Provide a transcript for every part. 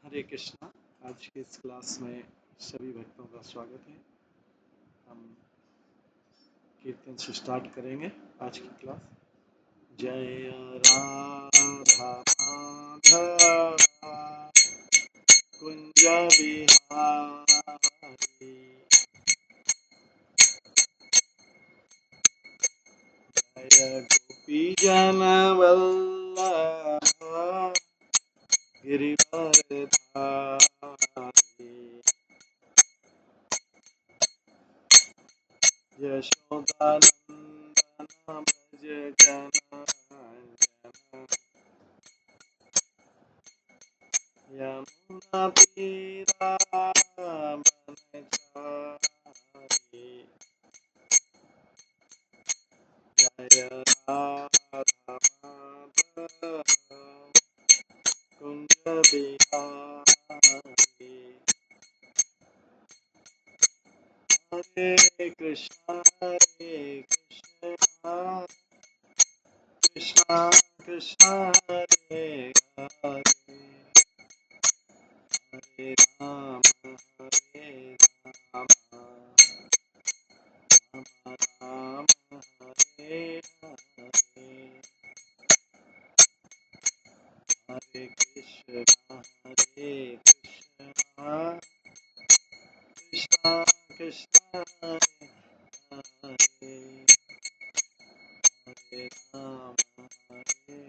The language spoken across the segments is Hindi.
हरे कृष्णा। आज की इस क्लास में सभी भक्तों का स्वागत है। हम कीर्तन से स्टार्ट करेंगे आज की क्लास। जय राधा माधव कुंज बिहारी, जय गोपी जन वल्लभ गिरिवर धारी, यशोदानंदन ब्रज जनार्दन, यमुना तीरा बनचारी, जय राधा माधव कुंज बिहारी। हरे कृष्णा कृष्णा कृष्णा हरे हरे, हरे राम राम राम हरे हरे, हरे कृष्णा कृष्णा कृष्णा हरे हरे, हरे राम राम हरे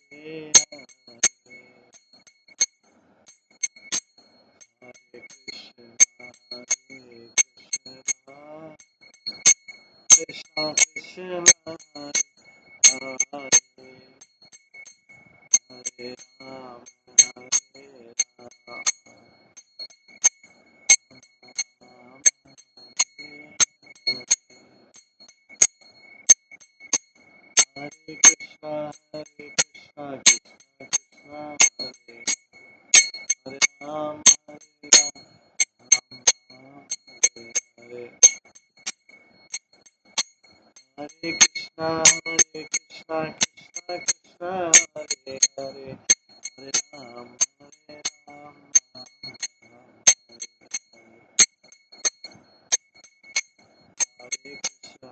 हरे, हरे कृष्णा कृष्णा कृष्णा हरे हरे, हरे राम राम हरे कृष्णा कृष्णा कृष्णा हरे हरे राम राम हरे हरे, हरे कृष्णा कृष्णा कृष्णा हरे हरे, हरे राम राम हरे कृष्णा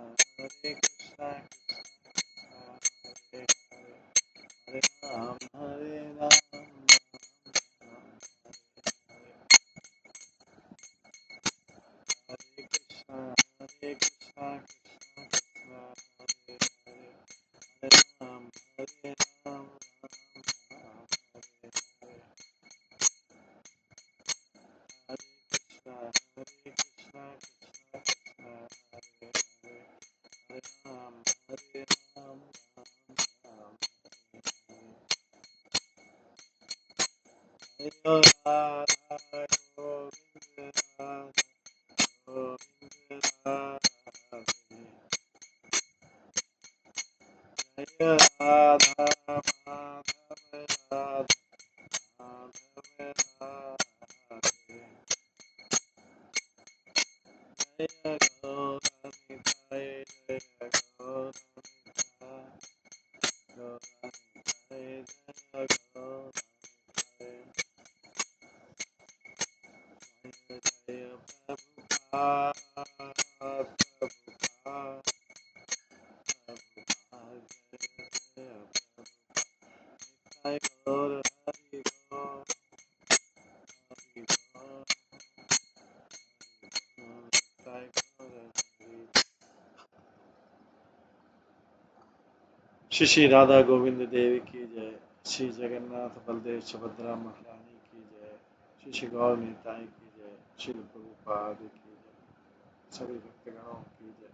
कृष्णा हरे हरे, हरे राम हरे कृष्णा कृष्णा कृष्णा हरे हरे, हरे राम राम हरे हरे, हरे कृष्णा कृष्णा कृष्णा हरे हरे, हरे राम राम हरे राधा गोविंद राधा गोविंद राधे, जय राधा माधव राधा माधव राधे, जय गौरनिताय जय गौरनिताय गौरनिताय जय गौरनिताय, जय जय प्रभुपाद प्रभुपाद प्रभुपाद, जय जय प्रभुपाद, गौर हरि गौर हरि गौर हरि गौर हरि। श्री श्री राधा गोविंद देव की जय, श्री जगन्नाथ बलदेव सुभद्रा महारानी की जय, श्री श्री गौर निताई की जय, श्री प्रभुपाद की जय, सभी भक्तगणों की जय।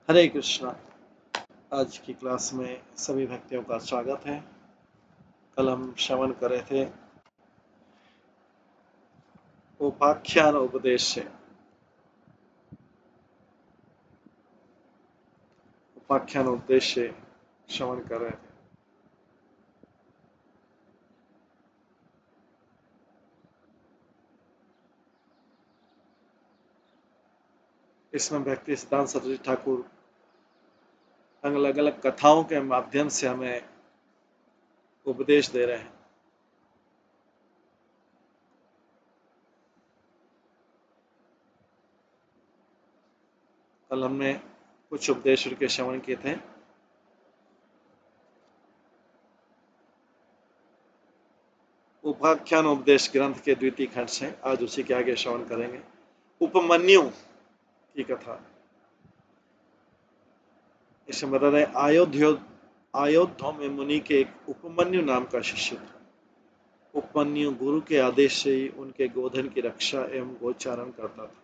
हरे कृष्णा। आज की क्लास में सभी भक्तों का स्वागत है। कल हम श्रवण कर रहे थे उपाख्यान उपदेश से। उपाख्यान उपदेश से श्रवण कर रहे थे। इसमें व्यक्ति सिद्धांत सरस्वती ठाकुर अलग अलग कथाओं के माध्यम से हमें उपदेश दे रहे हैं। कल हमने कुछ उपदेश के श्रवण किए थे। उपाख्यान उपदेश ग्रंथ के द्वितीय खंड से आज उसी के आगे श्रवण करेंगे। उपमन्यु की कथा। इसमें बता रहे अयोध्या में मुनि के एक उपमन्यु नाम का शिष्य था। उपमन्यु गुरु के आदेश से ही उनके गोधन की रक्षा एवं गोचारण करता था।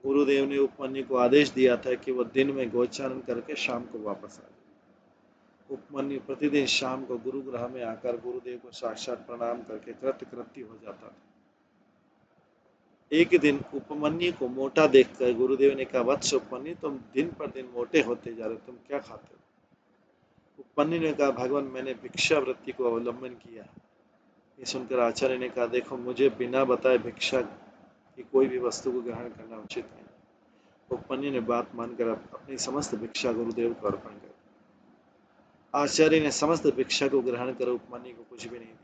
गुरुदेव ने उपमन्यु को आदेश दिया था कि वह दिन में गोचारण करके शाम को वापस आ जाए। उपमन्यु प्रतिदिन शाम को गुरुगृह में आकर गुरुदेव को साक्षात प्रणाम करके कृतकृत्य हो जाता था। एक दिन उपमन्यु को मोटा देखकर गुरुदेव ने कहा, वत्स उपमन्यु, तुम दिन पर दिन मोटे होते जा रहे हो, तुम क्या खाते हो? उपमन्यु ने कहा, भगवान, मैंने भिक्षा वृत्ति को अवलंबन किया है। ये सुनकर आचार्य ने कहा, देखो, मुझे बिना बताए भिक्षा की कोई भी वस्तु को ग्रहण करना उचित नहीं। उपमन्यु ने बात मानकर अपनी समस्त भिक्षा गुरुदेव को अर्पण कर। आचार्य ने समस्त भिक्षा को ग्रहण कर उपमन्यु को कुछ भी नहीं दिया।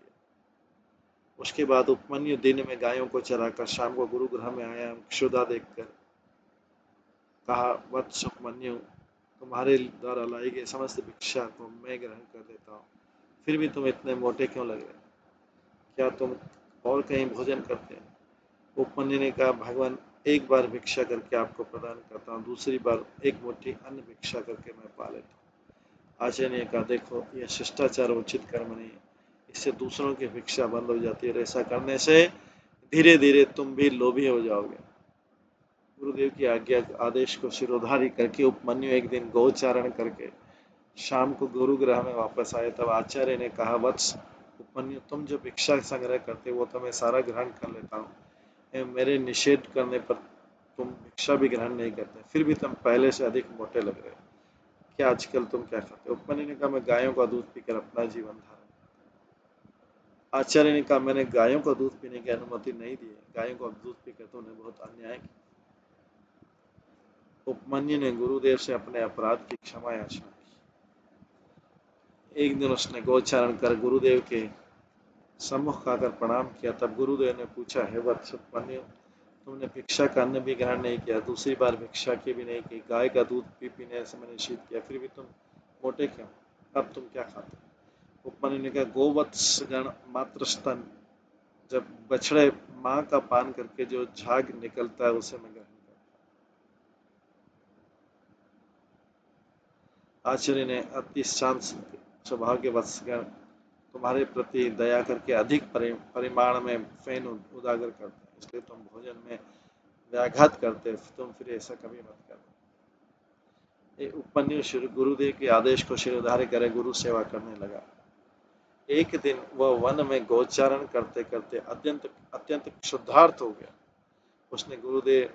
उसके बाद उपमन्यु दिन में गायों को चराकर शाम को गुरुगृह में आया। क्षुधा देखकर कहा, वत्स उपमन्यु, तुम्हारे द्वारा लाई गई समस्त भिक्षा को मैं ग्रहण कर देता हूँ, फिर भी तुम इतने मोटे क्यों लग रहे? क्या तुम और कहीं भोजन करते हैं? उपमन्यु ने कहा, भगवान, एक बार भिक्षा करके आपको प्रदान करता हूँ, दूसरी बार एक मुट्ठी अन्न भिक्षा करके मैं पा लेता हूँ। आचार्य ने कहा, देखो, यह शिष्टाचार उचित कर्म नहीं है, इससे दूसरों की भिक्षा बंद हो जाती है और ऐसा करने से धीरे धीरे तुम भी लोभी हो जाओगे। गुरुदेव की आज्ञा आदेश को शिरोधार्य करके उपमन्यु एक दिन गोचारण करके शाम को गुरुगृह में वापस आए। तब आचार्य ने कहा, वत्स उपमन्यु, तुम जो भिक्षा संग्रह करते वो तो मैं सारा ग्रहण कर लेता हूँ, मेरे निषेध करने पर तुम भिक्षा भी ग्रहण नहीं करते, फिर भी तुम पहले से अधिक मोटे लग रहे हो। क्या आजकल तुम क्या खाते हो? उपमन्यु ने कहा, मैं गायों का दूध पीकर अपना जीवन धारण। आचार्य ने कहा, मैंने गायों का दूध पीने की अनुमति नहीं दी है, गायों का दूध पीकर तुमने बहुत अन्याय किया। उपमन्यु ने गुरुदेव से अपने अपराध की क्षमा याचना की। एक दिन उसने गोचारण कर गुरुदेव के सम्मुख आकर प्रणाम किया। तब गुरुदेव ने पूछा, हे वत्स उपमन्यु, तुमने भिक्षा का अन्न भी ग्रहण नहीं किया, दूसरी बार भिक्षा की भी नहीं की, गाय का दूध भी पीने से मैंने निषेध किया, फिर भी तुम मोटे क्यों? अब तुम क्या खाते? उपमन्यु ने कहा, गोवत्स गण मात्र स्तन, जब बछड़े माँ का पान करके जो झाग निकलता है उसे मैं ग्रहण करता हूँ। आचार्य ने अति शांत स्वभाव के वत्सगण तुम्हारे प्रति दया करके अधिक परिमाण में फैन उजागर करते हैं, इसलिए तुम भोजन में व्याघात करते, तुम फिर ऐसा कभी मत करना। ये उपमन्यु गुरुदेव के आदेश को शिरोधार्य करे गुरु सेवा करने लगा। एक दिन वह वन में गोचारण करते करते अत्यंत क्षुधार्त हो गया। उसने गुरुदेव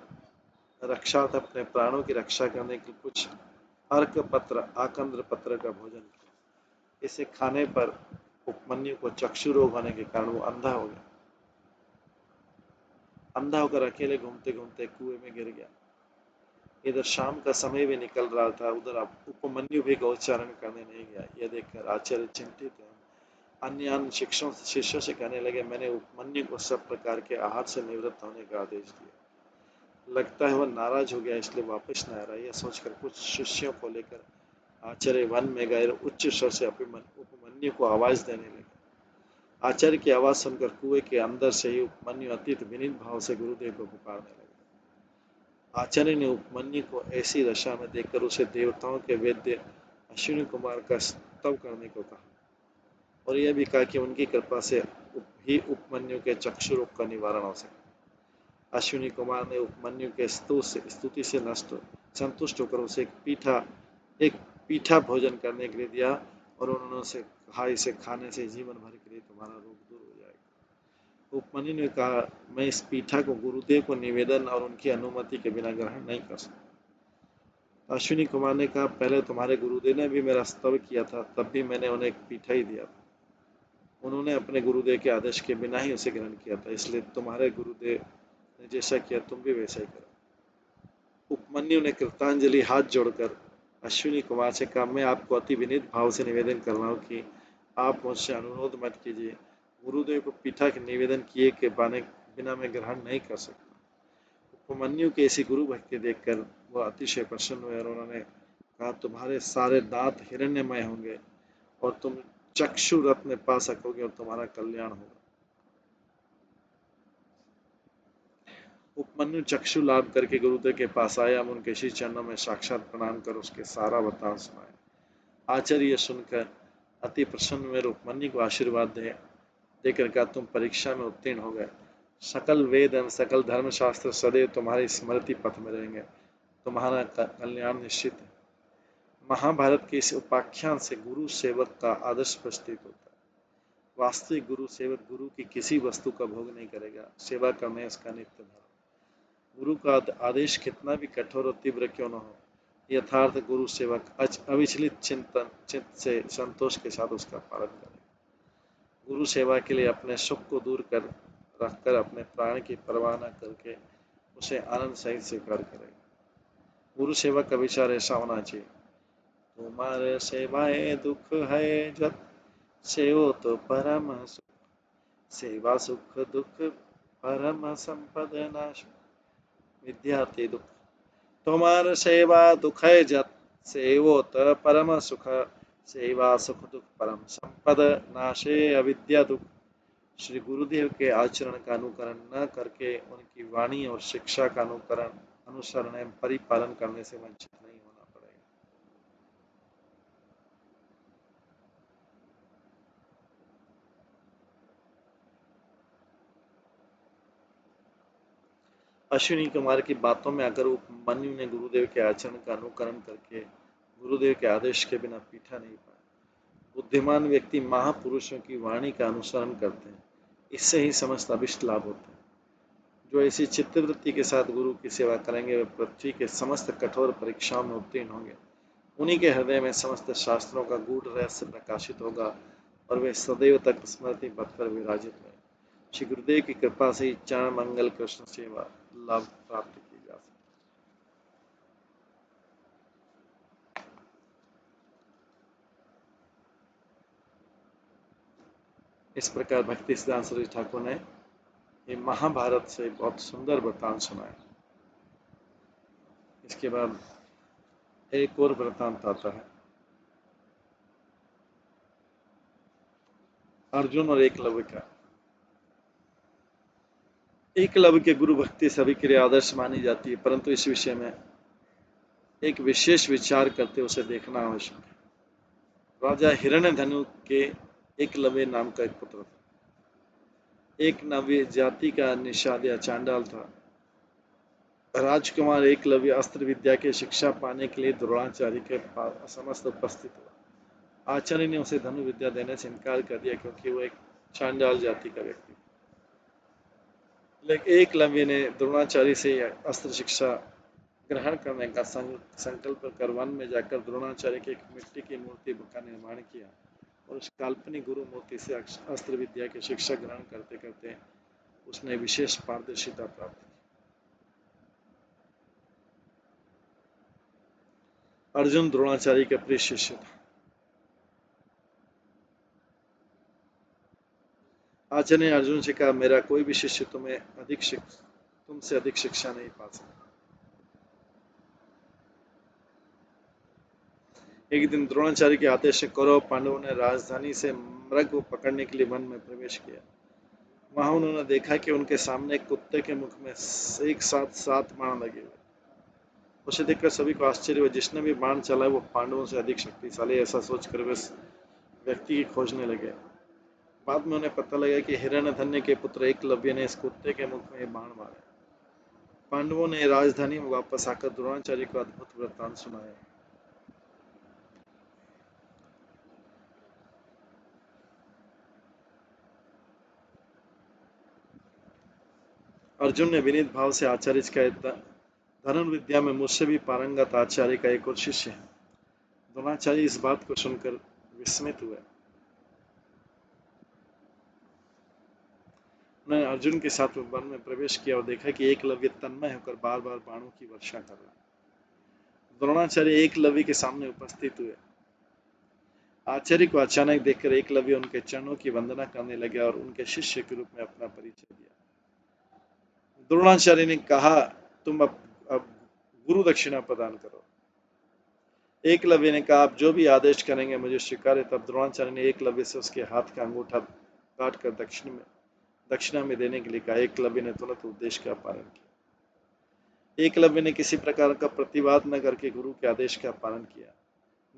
रक्षार्थ अपने प्राणों की रक्षा करने के लिए कुछ अर्क पत्र आकंद्र पत्र का भोजन किया। इसे खाने पर उपमन्यु को चक्षु रोग होने के कारण वो अंधा हो गया। अंधा होकर अकेले घूमते घूमते कुएं में गिर गया। इधर शाम का समय भी निकल रहा था, उधर उपमन्यु भी गौचारण करने नहीं गया। यह देखकर आचार्य चिंतित है। अन्य शिष्यों से कहने लगे, मैंने उपमन्यु को सब प्रकार के आहार से निवृत्त होने का आदेश दिया, लगता है वह नाराज हो गया, इसलिए वापस न आ रहा। यह सोचकर कुछ शिष्यों को लेकर आचार्य वन में गए, उच्च स्वर से उपमन्यु को आवाज देने लगे। आचार्य की आवाज सुनकर कुएं के अंदर से ही उपमन्यु अत्यंत विनीत भाव से गुरुदेव को पुकारने लगे। आचार्य ने उपमन्यु को ऐसी दशा में देखकर उसे देवताओं के वैद्य अश्विनी कुमार का स्तव करने को कहा और यह भी कहा कि उनकी कृपा से ही उपमन्यु के चक्षु रोग का निवारण हो सके। अश्विनी कुमार ने उपमन्यु के स्तुति से संतुष्ट होकर उसे एक पीठा भोजन करने के लिए दिया और उन्होंने उसे कहा, इसे खाने से जीवन भर के लिए तुम्हारा रोग दूर हो जाएगा। उपमन्यु ने कहा, मैं इस पीठा को गुरुदेव को निवेदन और उनकी अनुमति के बिना ग्रहण नहीं कर सकता। अश्विनी कुमार ने कहा, पहले तुम्हारे गुरुदेव ने भी मेरा स्तव किया था, तब भी मैंने उन्हें एक पीठा ही दिया था। उन्होंने अपने गुरुदेव के आदेश के बिना ही उसे ग्रहण किया था, इसलिए तुम्हारे गुरुदेव ने जैसा किया तुम भी वैसा ही करो। उपमन्यु ने कृतांजलि हाथ जोड़कर अश्विनी कुमार से कहा, मैं आपको अति विनीत भाव से निवेदन कर रहा हूँ कि आप मुझसे अनुरोध मत कीजिए। गुरुदेव को पीठा के निवेदन किए के बिना मैं ग्रहण नहीं कर सकता। उपमन्यु की ऐसी गुरु भक्ति देखकर वह अतिशय प्रसन्न हुए और उन्होंने कहा, तुम्हारे सारे दांत हिरण्यमय होंगे और तुम चक्षु रत्न पा सकोगे और तुम्हारा कल्याण होगा। उपमन्यु चक्षु लाभ करके गुरुदेव के पास आया, उनके श्री चरणों में साक्षात प्रणाम कर उसके सारा वृत्तांत सुनाया। आचार्य सुनकर अति प्रसन्न हुए, उपमन्यु को आशीर्वाद देकर कहा, तुम परीक्षा में उत्तीर्ण हो गए। सकल वेद एवं सकल धर्मशास्त्र सदैव तुम्हारी स्मृति पथ में रहेंगे। तुम्हारा कल्याण निश्चित है। महाभारत के इस उपाख्यान से गुरु सेवक का आदर्श प्रतीत होता है। वास्तविक गुरु सेवक गुरु की किसी वस्तु का भोग नहीं करेगा, सेवा करने इसका नित्य धर्म। गुरु का आदेश कितना भी कठोर और तीव्र क्यों न हो, यथार्थ गुरु सेवक अविचलित चित्त से संतोष के साथ उसका पालन करेगा। गुरु सेवा के लिए अपने सुख को दूर कर रखकर अपने प्राण की परवाह न करके उसे आनंद सहित स्वीकार करेगा। गुरु सेवा का विचार ऐसा होना चाहिए, तुम्हारे सेवाए दुख है जब सेवो तो परम सुख, सेवा सुख दुख परम संपद नाश। विद्यार्थी दुख तुम्हार सेवा दुख है जत सेवो तो परम सुख, सेवा सुख दुख परम संपद नाशे अविद्या दुख। श्री गुरुदेव के आचरण का अनुकरण न करके उनकी वाणी और शिक्षा का अनुसरण एवं परिपालन करने से वंचित नहीं होना पड़ेगा। अश्विनी कुमार की बातों में आकर उपमन्यु ने गुरुदेव के आचरण का अनुकरण करके गुरुदेव के आदेश के बिना पीठा नहीं पाया। बुद्धिमान व्यक्ति महापुरुषों की वाणी का अनुसरण करते हैं, इससे ही समस्त अभिष्ट लाभ होते हैं। जो ऐसी चित्तवृत्ति के साथ गुरु की सेवा करेंगे वे पृथ्वी के समस्त कठोर परीक्षाओं में उत्तीर्ण होंगे। उन्हीं के हृदय में समस्त शास्त्रों का गूढ़ रहस्य प्रकाशित होगा और वे सदैव तक स्मृति पथ पर विराजित हुए। श्री गुरुदेव की कृपा से चरण मंगल कृष्ण सेवा लाभ प्राप्त की जा सकती। इस प्रकार भक्ति सिद्धांत सरस्वती ठाकुर ने ये महाभारत से बहुत सुंदर वृत्तांत सुनाया। इसके बाद एक और वृत्तांत आता है, अर्जुन और एकलव्य का। एकलव्य के गुरु भक्ति सभी के लिए आदर्श मानी जाती है, परंतु इस विषय में एक विशेष विचार करते उसे देखना आवश्यक है। राजा हिरण्यधनु के एकलव्य नाम का एक पुत्र था। एकलव्य जाति का निषाद या चांडाल था। राजकुमार एकलव्य अस्त्र विद्या की शिक्षा पाने के लिए द्रोणाचार्य के पास समस्त उपस्थित हुआ। आचार्य ने उसे धनु विद्या देने से इनकार कर दिया क्योंकि वो एक चांडाल जाति का व्यक्ति। लेकिन एकलव्य ने द्रोणाचार्य से अस्त्र शिक्षा ग्रहण करने का संकल्प कर वन में जाकर द्रोणाचार्य की एक मिट्टी की मूर्ति का निर्माण किया और उस काल्पनिक गुरु मूर्ति से अस्त्र विद्या की शिक्षा ग्रहण करते करते उसने विशेष पारदर्शिता प्राप्त की। अर्जुन द्रोणाचार्य का प्रिय शिष्य था। आचार्य ने अर्जुन से कहा, मेरा कोई भी शिष्य तुमसे अधिक शिक्षा नहीं पा सकता। एक दिन द्रोणाचार्य के आदेश से कौरव पांडवों ने राजधानी से मृग को पकड़ने के लिए वन में प्रवेश किया। वहां उन्होंने देखा कि उनके सामने एक कुत्ते के मुख में एक साथ 7 बाण लगे हुए। उसे देखकर सभी को आश्चर्य हुआ। जिसने भी बाण चलाया वो पांडवों से अधिक शक्तिशाली, ऐसा सोचकर वे व्यक्ति की खोजने लगे। बाद में उन्हें पता लगा कि हिरण्यधन्य के पुत्र एकलव्य ने इस कुत्ते के मुख में बाण मारे। पांडवों ने राजधानी में वापस आकर द्रोणाचार्य को अद्भुत वृत्तांत सुनाया। अर्जुन ने विनीत भाव से आचार्य का धनुर्विद्या में मुझसे भी पारंगत आचार्य का एक और शिष्य है। द्रोणाचार्य इस बात को सुनकर विस्मित हुए। उन्होंने अर्जुन के साथ वन में प्रवेश किया और देखा कि एकलव्य तन्मय होकर बार बार बाणों की वर्षा कर रहा है। द्रोणाचार्य एकलव्य के सामने उपस्थित हुए। आचार्य को अचानक देखकर एकलव्य उनके चरणों की वंदना करने लगे और उनके शिष्य के रूप में अपना परिचय दिया। द्रोणाचार्य ने कहा, तुम अब गुरु दक्षिणा प्रदान करो। एकलव्य ने कहा, आप जो भी आदेश करेंगे मुझे स्वीकार है। तब द्रोणाचार्य ने एकलव्य से उसके हाथ का अंगूठा काट कर दक्षिणा में देने के लिए कहा। एकलव्य ने तुरंत उपदेश का पालन किया। एकलव्य ने किसी प्रकार का प्रतिवाद न करके गुरु के आदेश का पालन किया।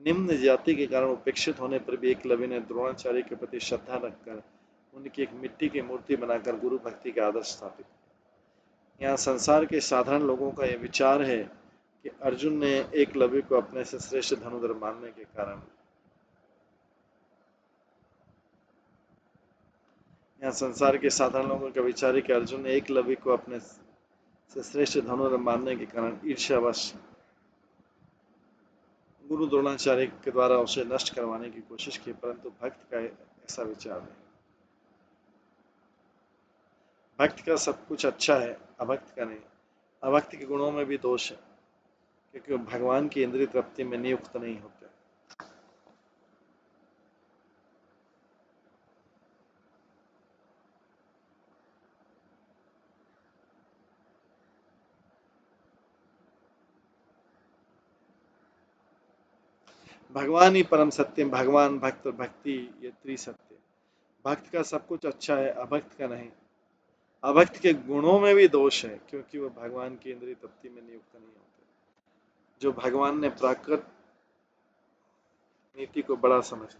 निम्न जाति के कारण उपेक्षित होने पर भी एकलव्य ने द्रोणाचार्य के प्रति श्रद्धा रखकर उनकी एक मिट्टी की मूर्ति बनाकर गुरु भक्ति का आदर्श स्थापित किया। यहाँ संसार के साधारण लोगों का यह विचार है कि अर्जुन ने एकलव्य को अपने से श्रेष्ठ धनुधर मानने के कारण यहाँ संसार के साधारण लोगों का विचार है कि अर्जुन ने एकलव्य को अपने से श्रेष्ठ धनुधर मानने के कारण ईर्ष्यावश गुरु द्रोणाचार्य के द्वारा उसे नष्ट करवाने की कोशिश की, परंतु भक्त का ऐसा विचार नहीं। भक्त का सब कुछ अच्छा है, अभक्त का नहीं। अभक्त के गुणों में भी दोष है, क्योंकि वो भगवान की इंद्रिय तृप्ति में नियुक्त नहीं होते। भगवान ही परम सत्य, भगवान, भक्त और भक्ति, ये त्रिसत्य। भक्त का सब कुछ अच्छा है, अभक्त का नहीं। अभक्त के गुणों में भी दोष है, क्योंकि वो भगवान की इंद्रिय तृप्ति में नियुक्त नहीं होते। जो भगवान ने प्राकृत नीति को बड़ा समझते,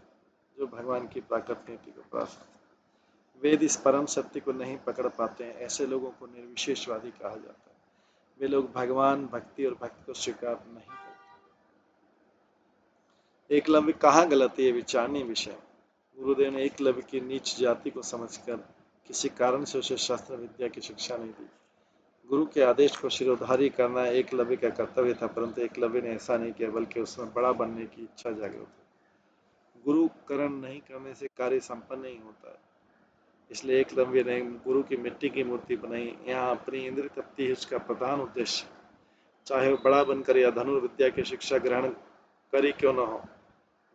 जो भगवान की प्राकृत नीति को बड़ा समझते, वेद इस परम सत्य को नहीं पकड़ पाते हैं, ऐसे लोगों को निर्विशेषवादी कहा जाता है। वे लोग भगवान, भक्ति और भक्त को स्वीकार नहीं करते। एकलव्य कहाँ गलत है, ये विचारणीय विषय। गुरुदेव ने एकलव्य की नीच जाति को समझकर किसी कारण से उसे शस्त्र विद्या की शिक्षा नहीं दी। गुरु के आदेश को शिरोधार्य करना एकलव्य का कर्तव्य था, परंतु एकलव्य ने ऐसा नहीं किया, बल्कि उसमें बड़ा बनने की इच्छा जागृत हुई। गुरु कर्म नहीं करने से कार्य संपन्न नहीं होता है, इसलिए एकलव्य ने गुरु की मिट्टी की मूर्ति बनाई। यहाँ अपनी इंद्रिय तृप्ति ही उसका प्रधान उद्देश्य, चाहे वो बड़ा बनकर या धनुर्विद्या की शिक्षा ग्रहण करी क्यों न हो।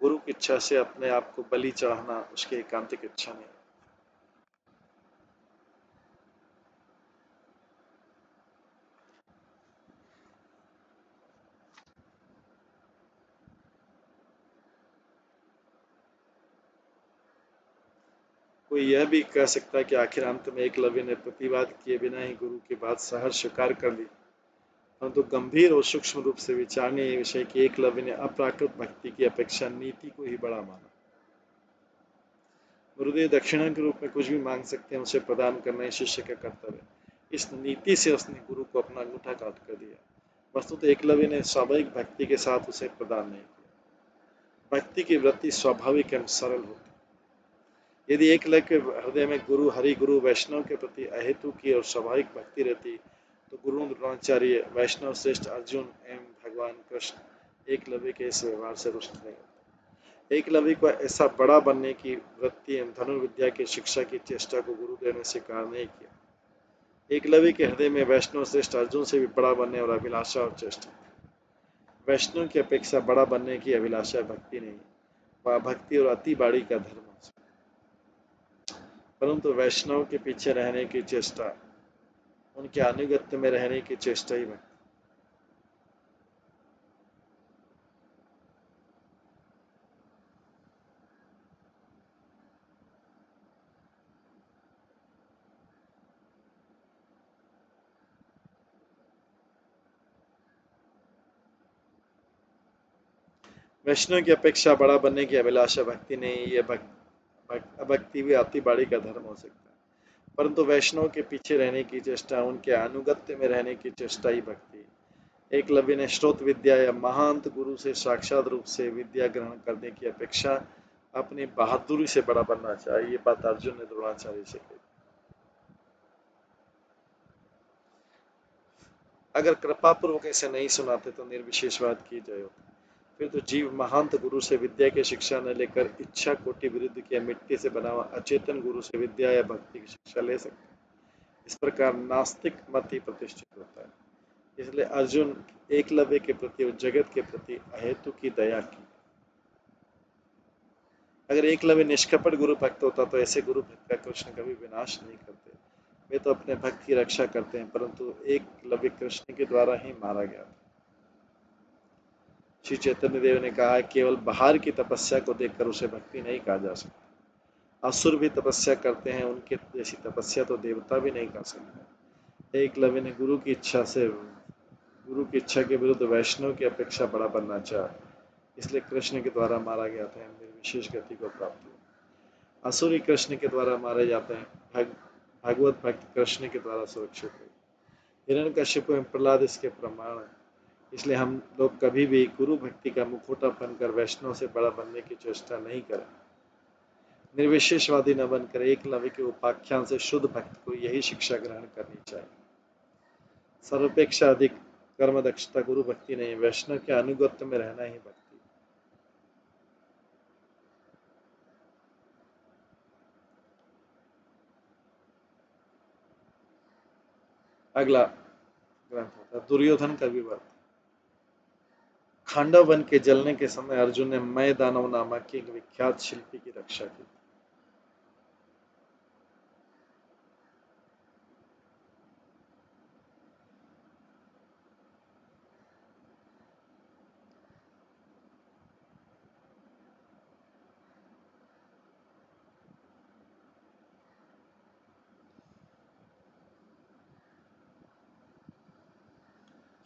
गुरु की इच्छा से अपने आप को बलि चढ़ाना उसकी एकांतिक इच्छा नहीं। कोई यह भी कह सकता है कि आखिर अंत में एकलव्य ने प्रतिवाद किए बिना ही गुरु की बात सहर्ष स्वीकार कर ली, परंतु गंभीर और सूक्ष्म रूप से विचारणीय विषय कि एकलव्य ने अप्राकृत भक्ति की अपेक्षा नीति को ही बड़ा माना। गुरुदेव दक्षिणा के रूप में कुछ भी मांग सकते हैं, उसे प्रदान करना ही शिष्य का कर्तव्य है। इस नीति से उसने गुरु को अपना अंगूठा काट कर दिया। वस्तुतः एकलव्य ने स्वाभाविक भक्ति के साथ उसे प्रदान नहीं किया। भक्ति की वृत्ति स्वाभाविक एवं सरल होती। यदि एकलव्य के हृदय में गुरु, हरि, गुरु, वैष्णव के प्रति अहेतु की और स्वाभाविक भक्ति रहती, तो गुरु द्रोणाचार्य, वैष्णव श्रेष्ठ अर्जुन एवं भगवान कृष्ण एकलव्य के इस व्यवहार से रुष्ट नहीं होते। एकलव्य को ऐसा बड़ा बनने की वृत्ति एवं धनुर्विद्या की शिक्षा की चेष्टा को गुरुदेव ने स्वीकार नहीं किया। एकलव्य के हृदय में वैष्णव श्रेष्ठ अर्जुन से भी बड़ा बनने और अभिलाषा और चेष्टा। वैष्णव की अपेक्षा बड़ा बनने की अभिलाषा भक्ति नहीं, वह भक्ति और अति बाड़ी का धर्म है। परंतु वैष्णव के पीछे रहने की चेष्टा, उनके अनुगत्य में रहने की चेष्टा ही भक्ति। वैष्णव की अपेक्षा बड़ा बनने की अभिलाषा भक्ति नहीं, ये भक्ति भी अति बाड़ी का धर्म हो सकता है। परंतु वैष्णव के पीछे रहने की चेष्टा, उनके अनुगत्य में रहने की चेष्टा ही भक्ति। एकलव्य ने स्रोत विद्या या महांत गुरु से साक्षात रूप से विद्या ग्रहण करने की अपेक्षा अपनी बहादुरी से बड़ा बनना चाहिए। ये बात अर्जुन ने द्रोणाचार्य से कही। अगर कृपापूर्वक ऐसे नहीं सुनाते तो निर्विशेषवाद की जाए होती। फिर तो जीव महांत गुरु से विद्या की शिक्षा न लेकर इच्छा कोटि विरुद्ध किया मिट्टी से बना हुआ अचेतन गुरु से विद्या या भक्ति की शिक्षा ले सकते। इस प्रकार नास्तिक मत ही प्रतिष्ठित होता है। इसलिए अर्जुन एकलव्य के प्रति और जगत के प्रति अहेतु की दया की। अगर एकलव्य निष्कपट गुरु भक्त होता तो ऐसे गुरु भक्त का कृष्ण कभी विनाश नहीं करते। वे तो अपने भक्त की रक्षा करते हैं, परंतु एकलव्य कृष्ण के द्वारा ही मारा गया था। श्री चैतन्य देव ने कहा, केवल बाहर की तपस्या को देखकर उसे भक्ति नहीं कहा जा सकता। असुर भी तपस्या करते हैं, उनके जैसी तपस्या तो देवता भी नहीं कर सकते। एकलव्य ने गुरु की इच्छा के विरुद्ध वैष्णव की अपेक्षा बड़ा बनना चाहा, इसलिए कृष्ण के द्वारा मारा गया था। विशेष गति को प्राप्त हुआ। असुरी कृष्ण के द्वारा मारे जाते हैं, भगवत भक्त कृष्ण के द्वारा सुरक्षित हुए। हिरण्यकश्यप एवं प्रहलाद इसके प्रमाण है। इसलिए हम लोग कभी भी गुरु भक्ति का मुखौटा बनकर वैष्णव से बड़ा बनने की चेष्टा नहीं करें। निर्विशेषवादी न बनकर एकलव्य के उपाख्यान से शुद्ध भक्त को यही शिक्षा ग्रहण करनी चाहिए। सर्वापेक्षा अधिक कर्म दक्षता गुरु भक्ति नहीं, वैष्णव के अनुगत्य में रहना ही भक्ति। अगला ग्रंथ होता है दुर्योधन का विवाद। खांडव वन के जलने के समय अर्जुन ने मय दानव नामक एक विख्यात शिल्पी की रक्षा की।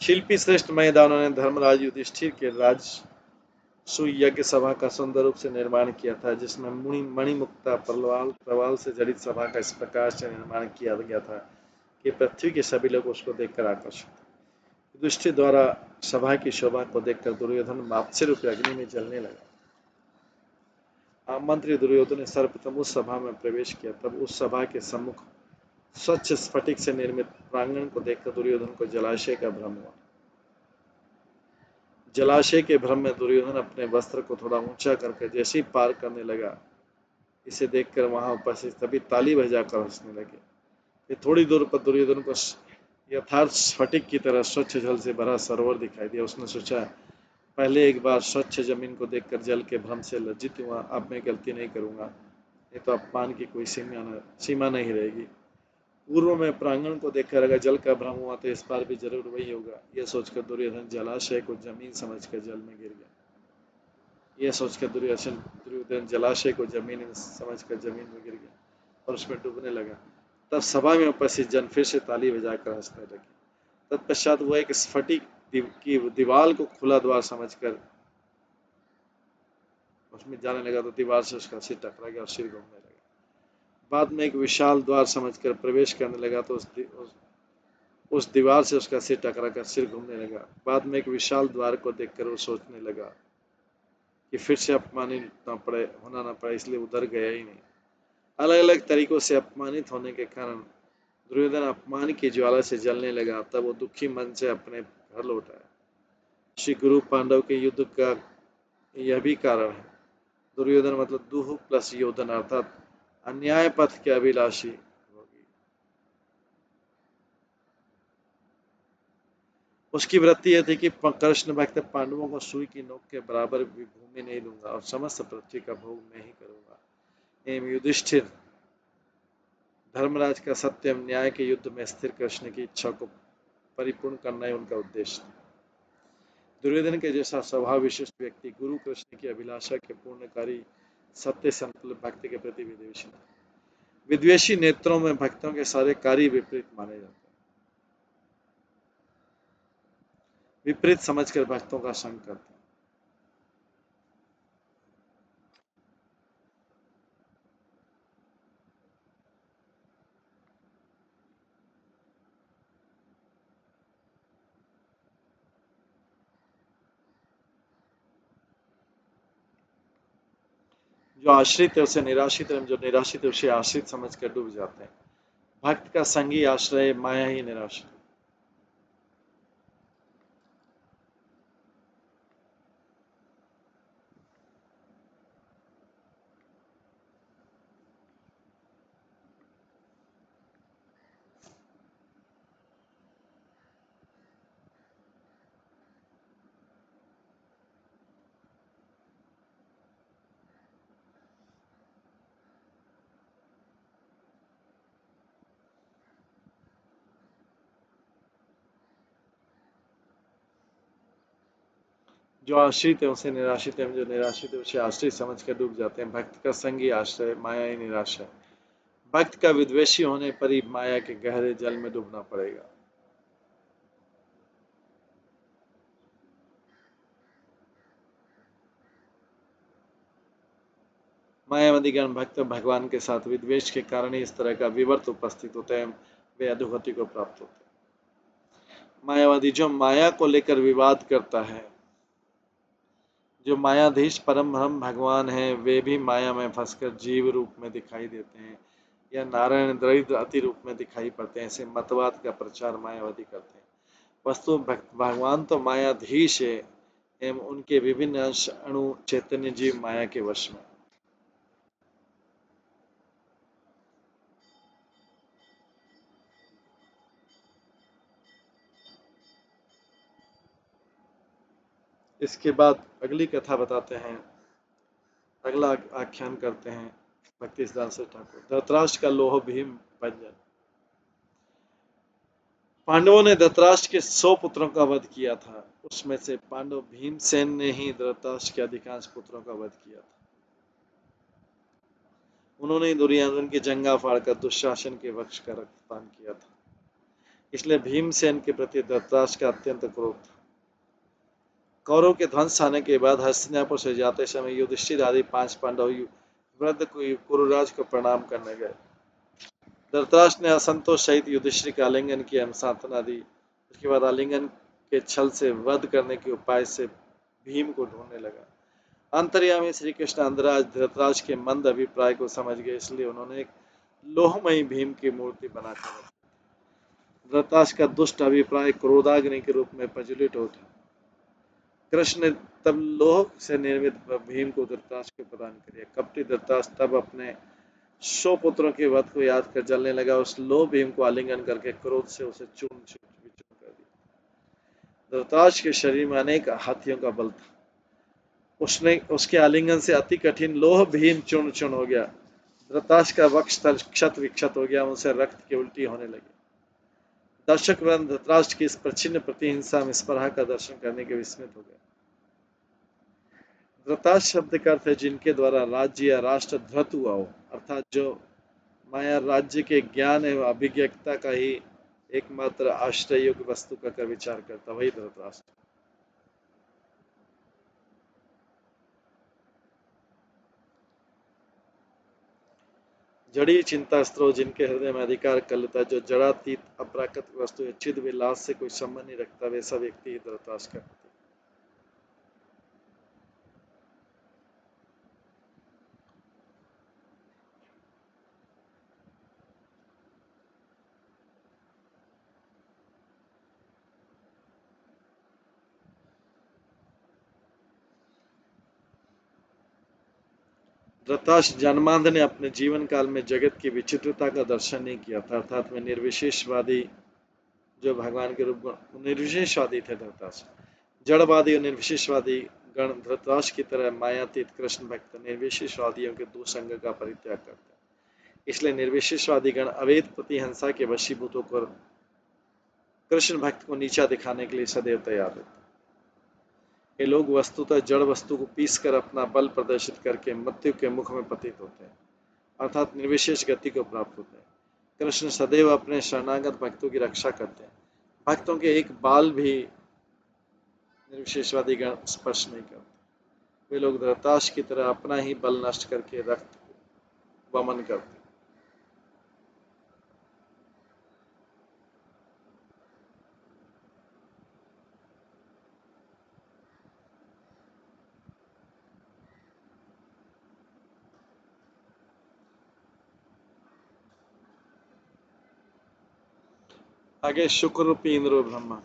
शिल्पी श्रेष्ठ मैदानों ने धर्मराज युधिष्ठिर के राजसूय यज्ञ सभा का सुंदर रूप से निर्माण किया था, जिसमें मणिमुक्ता प्रवाल से जड़ित सभा का इस प्रकार से निर्माण किया गया था कि पृथ्वी के सभी लोग उसको देखकर आकर्षित। युधिष्ठिर द्वारा सभा की शोभा को देखकर दुर्योधन मात्स्य रूपी अग्नि में जलने लगा। आमंत्रित दुर्योधन ने सर्वप्रथम उस सभा में प्रवेश किया। तब उस सभा के सम्मुख स्वच्छ स्फटिक से निर्मित प्रांगण को देखकर दुर्योधन को जलाशय का भ्रम हुआ। जलाशय के भ्रम में दुर्योधन अपने वस्त्र को थोड़ा ऊंचा करके जैसे ही पार करने लगा, इसे देखकर वहां उपस्थित सभी ताली बजाकर हंसने लगे। फिर थोड़ी दूर पर दुर्योधन को यथार्थ स्फटिक की तरह स्वच्छ जल से भरा सरोवर दिखाई दिया। उसने सोचा, पहले एक बार स्वच्छ जमीन को देखकर जल के भ्रम से लज्जित हुआ, अब मैं गलती नहीं करूंगा, नहीं तो अपमान की कोई सीमा नहीं रहेगी। पूर्व में प्रांगण को देखकर अगर जल का भ्रम हुआ तो इस बार भी जरूर वही होगा। यह सोचकर दुर्योधन जलाशय को जमीन समझकर जल में गिर गया। यह सोचकर दुर्योधन जलाशय को जमीन समझकर जमीन में गिर गया और उसमें डूबने लगा। तब सभा में उपस्थित जन फिर से ताली बजाकर हंसने लगे। तत्पश्चात वह एक स्फटिक की दीवार को खुला द्वार समझकर उसमें जाने लगा तो दीवार से उसका सिर टकरा गया और सिर घूमने लगा। बाद में एक विशाल द्वार समझकर प्रवेश करने लगा तो उस दीवार से उसका सिर टकरा कर सिर घूमने लगा। बाद में एक विशाल द्वार को देखकर वो सोचने लगा कि फिर से अपमानित होना न पड़े, इसलिए उधर गया ही नहीं। अलग अलग तरीकों से अपमानित होने के कारण दुर्योधन अपमान की ज्वाला से जलने लगा। तब वो दुखी मन से अपने घर लौट आया। श्री गुरु पांडव के युद्ध का यह भी कारण है। दुर्योधन मतलब दुह प्लस योधन, अर्थात अन्याय पथ के अभिलाषी। उसकी वृत्ति यह थी कि कृष्ण भक्त पांडवों को सुई की नोक के बराबर भी भूमि नहीं दूंगा और समस्त पृथ्वी का भोग मैं ही करूंगा। एवं युधिष्ठिर धर्मराज का सत्य एवं न्याय के युद्ध में स्थिर कृष्ण की इच्छा को परिपूर्ण करना ही उनका उद्देश्य था। दुर्योधन के जैसा स्वभाव विशिष्ट व्यक्ति गुरु कृष्ण की अभिलाषा के पूर्णकारी सत्य संकल्प भक्ति के प्रति विद्वेषी था। विद्वेषी नेत्रों में भक्तों के सारे कार्य विपरीत माने जाते हैं। विपरीत समझकर भक्तों का संग करते हैं। जो आश्रित है उसे निराश्रित है, जो निराश्रित है उसे आश्रित समझकर डूब जाते हैं। भक्त का संगी आश्रय माया ही निराश्रित। जो आश्रित है उसे निराश्रित है, जो निराश्रित है उसे आश्रित समझ कर डूब जाते हैं। भक्त का संगी आश्रय, माया ही निराशा है। भक्त का विद्वेषी होने पर ही माया के गहरे जल में डूबना पड़ेगा। मायावादी गण भक्त भगवान के साथ विद्वेष के कारण ही इस तरह का विवर्त उपस्थित होते हैं, वे अधोगति को प्राप्त होते हैं। मायावादी जो माया को लेकर विवाद करता है, जो मायाधीश परम ब्रह्म भगवान है, वे भी माया में फंसकर जीव रूप में दिखाई देते हैं या नारायण दरिद्र अति रूप में दिखाई पड़ते हैं। ऐसे मतवाद का प्रचार मायावादी करते हैं। वस्तु भगवान तो मायाधीश है एवं उनके विभिन्न अंश अणु चैतन्य जीव माया के वश में। इसके बाद अगली कथा बताते हैं, अगला आख्यान करते हैं भक्ति सिद्धांत से ठाकुर। धृतराष्ट्र का लोह भीम भंजन। पांडवों ने धृतराष्ट्र के 100 पुत्रों का वध किया था। उसमें से पांडव भीमसेन ने ही धृतराष्ट्र के अधिकांश पुत्रों का वध किया था। उन्होंने दुर्योधन की जंगा फाड़कर दुशासन के वक्ष का रक्तपान किया था। इसलिए भीमसेन के प्रति धृतराष्ट्र का अत्यंत क्रोध था। कौरव के ध्वंस आने के बाद हस्तिनापुर से जाते समय युधिष्ठिर आदि 5 पांडव वृद्ध कुरुराज को प्रणाम करने गए। धृतराष्ट्र ने असंतोष सहित युधिष्ठिर का आलिंगन किया, सांत्वना दी। उसके बाद आलिंगन के छल से वध करने के उपाय से भीम को ढूंढने लगा। अंतर्यामी श्री कृष्ण अंधराज धृतराष्ट्र के मंद अभिप्राय को समझ गए, इसलिए उन्होंने एक लोहमयी भीम की मूर्ति बनाकर रखी। धृतराष्ट्र का दुष्ट अभिप्राय क्रोधाग्नि के रूप में प्रज्वलित होता। कृष्ण ने तब लोह से निर्मित भीम को धृतराष्ट्र को प्रदान किया। कपटी धृतराष्ट्र तब अपने 100 पुत्रों के वध को याद कर जलने लगा। उस लोह भीम को आलिंगन करके क्रोध से उसे चूर्ण कर दिया। धृतराष्ट्र के शरीर में अनेक हाथियों का बल था। उसके आलिंगन से अति कठिन लोह भीम चूर्ण चूर्ण हो गया। धृतराष्ट्र का वक्ष तल क्षत विक्षत हो गया, उनसे रक्त की उल्टी होने लगी। दर्शक वृंद धृतराष्ट्र की इस प्रचिन्न प्रतिहिंसा में स्पर्धा का दर्शन करने के विस्मित हो गए। धृतराष्ट्र शब्द का अर्थ है जिनके द्वारा राज्य या राष्ट्र धृत हुआ हो, अर्थात जो माया राज्य के ज्ञान एवं अभिज्ञता का ही एकमात्र आश्रय योग्य वस्तु का कर विचार करता, वही धृतराष्ट्र। जड़ी चिंता स्त्रोत जिनके हृदय में अधिकार कर लेता है, जो जड़ातीत अपराकृत वस्तु या चिद विलास से कोई संबंध नहीं रखता, वैसा व्यक्ति ही धृतराष्ट्र का। धृतराष्ट्र जन्मांध ने अपने जीवन काल में जगत की विचित्रता का दर्शन नहीं किया था, अर्थात में निर्विशेषवादी जो भगवान के रूप में निर्विशेषवादी थे धृतराष्ट्र। जड़वादी और निर्विशेषवादी गण धृतराष्ट्र की तरह मायातीत कृष्ण भक्त निर्विशेषवादियों के दो संग का परित्याग करते हैं। इसलिए निर्विशेषवादी गण अवैध प्रतिहंसा के वशीभूत होकर कृष्ण भक्त को नीचा दिखाने के लिए सदैव तैयार रहते हैं। ये लोग वस्तुतः जड़ वस्तु को पीस कर अपना बल प्रदर्शित करके मृत्यु के मुख में पतित होते हैं, अर्थात निर्विशेष गति को प्राप्त होते हैं। कृष्ण सदैव अपने शरणागत भक्तों की रक्षा करते हैं। भक्तों के एक बाल भी निर्विशेषवादी गण स्पर्श नहीं करते। वे लोग धृतराष्ट्र की तरह अपना ही बल नष्ट करके रक्त वमन करते हैं। आगे शुक्र रूपी इंद्र ब्रह्मा।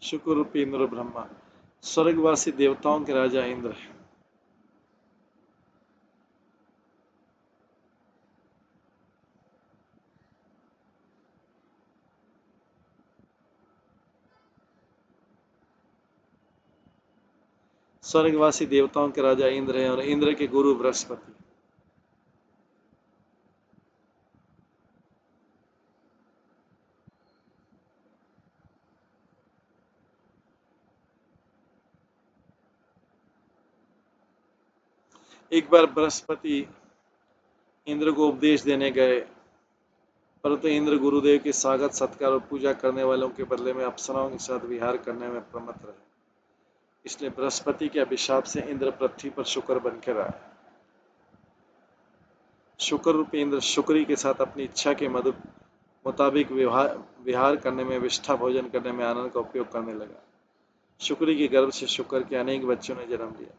शुक्र रूपी इंद्र ब्रह्मा स्वर्गवासी देवताओं के राजा इंद्र है। स्वर्गवासी देवताओं के राजा इंद्र हैं और इंद्र के गुरु बृहस्पति। एक बार बृहस्पति इंद्र को उपदेश देने गए, परंतु इंद्र गुरुदेव के स्वागत सत्कार और पूजा करने वालों के बदले में अप्सराओं के साथ विहार करने में प्रमत्त रहे। इसलिए बृहस्पति के अभिशाप से इंद्र पृथ्वी पर शुक्र बनकर आए। शुक्र रूपी इंद्र शुक्री के साथ अपनी इच्छा के मुताबिक विहार करने में, विष्ठा भोजन करने में आनंद का उपयोग करने लगा। शुक्री के गर्भ से शुक्र के अनेक बच्चों ने जन्म लिया।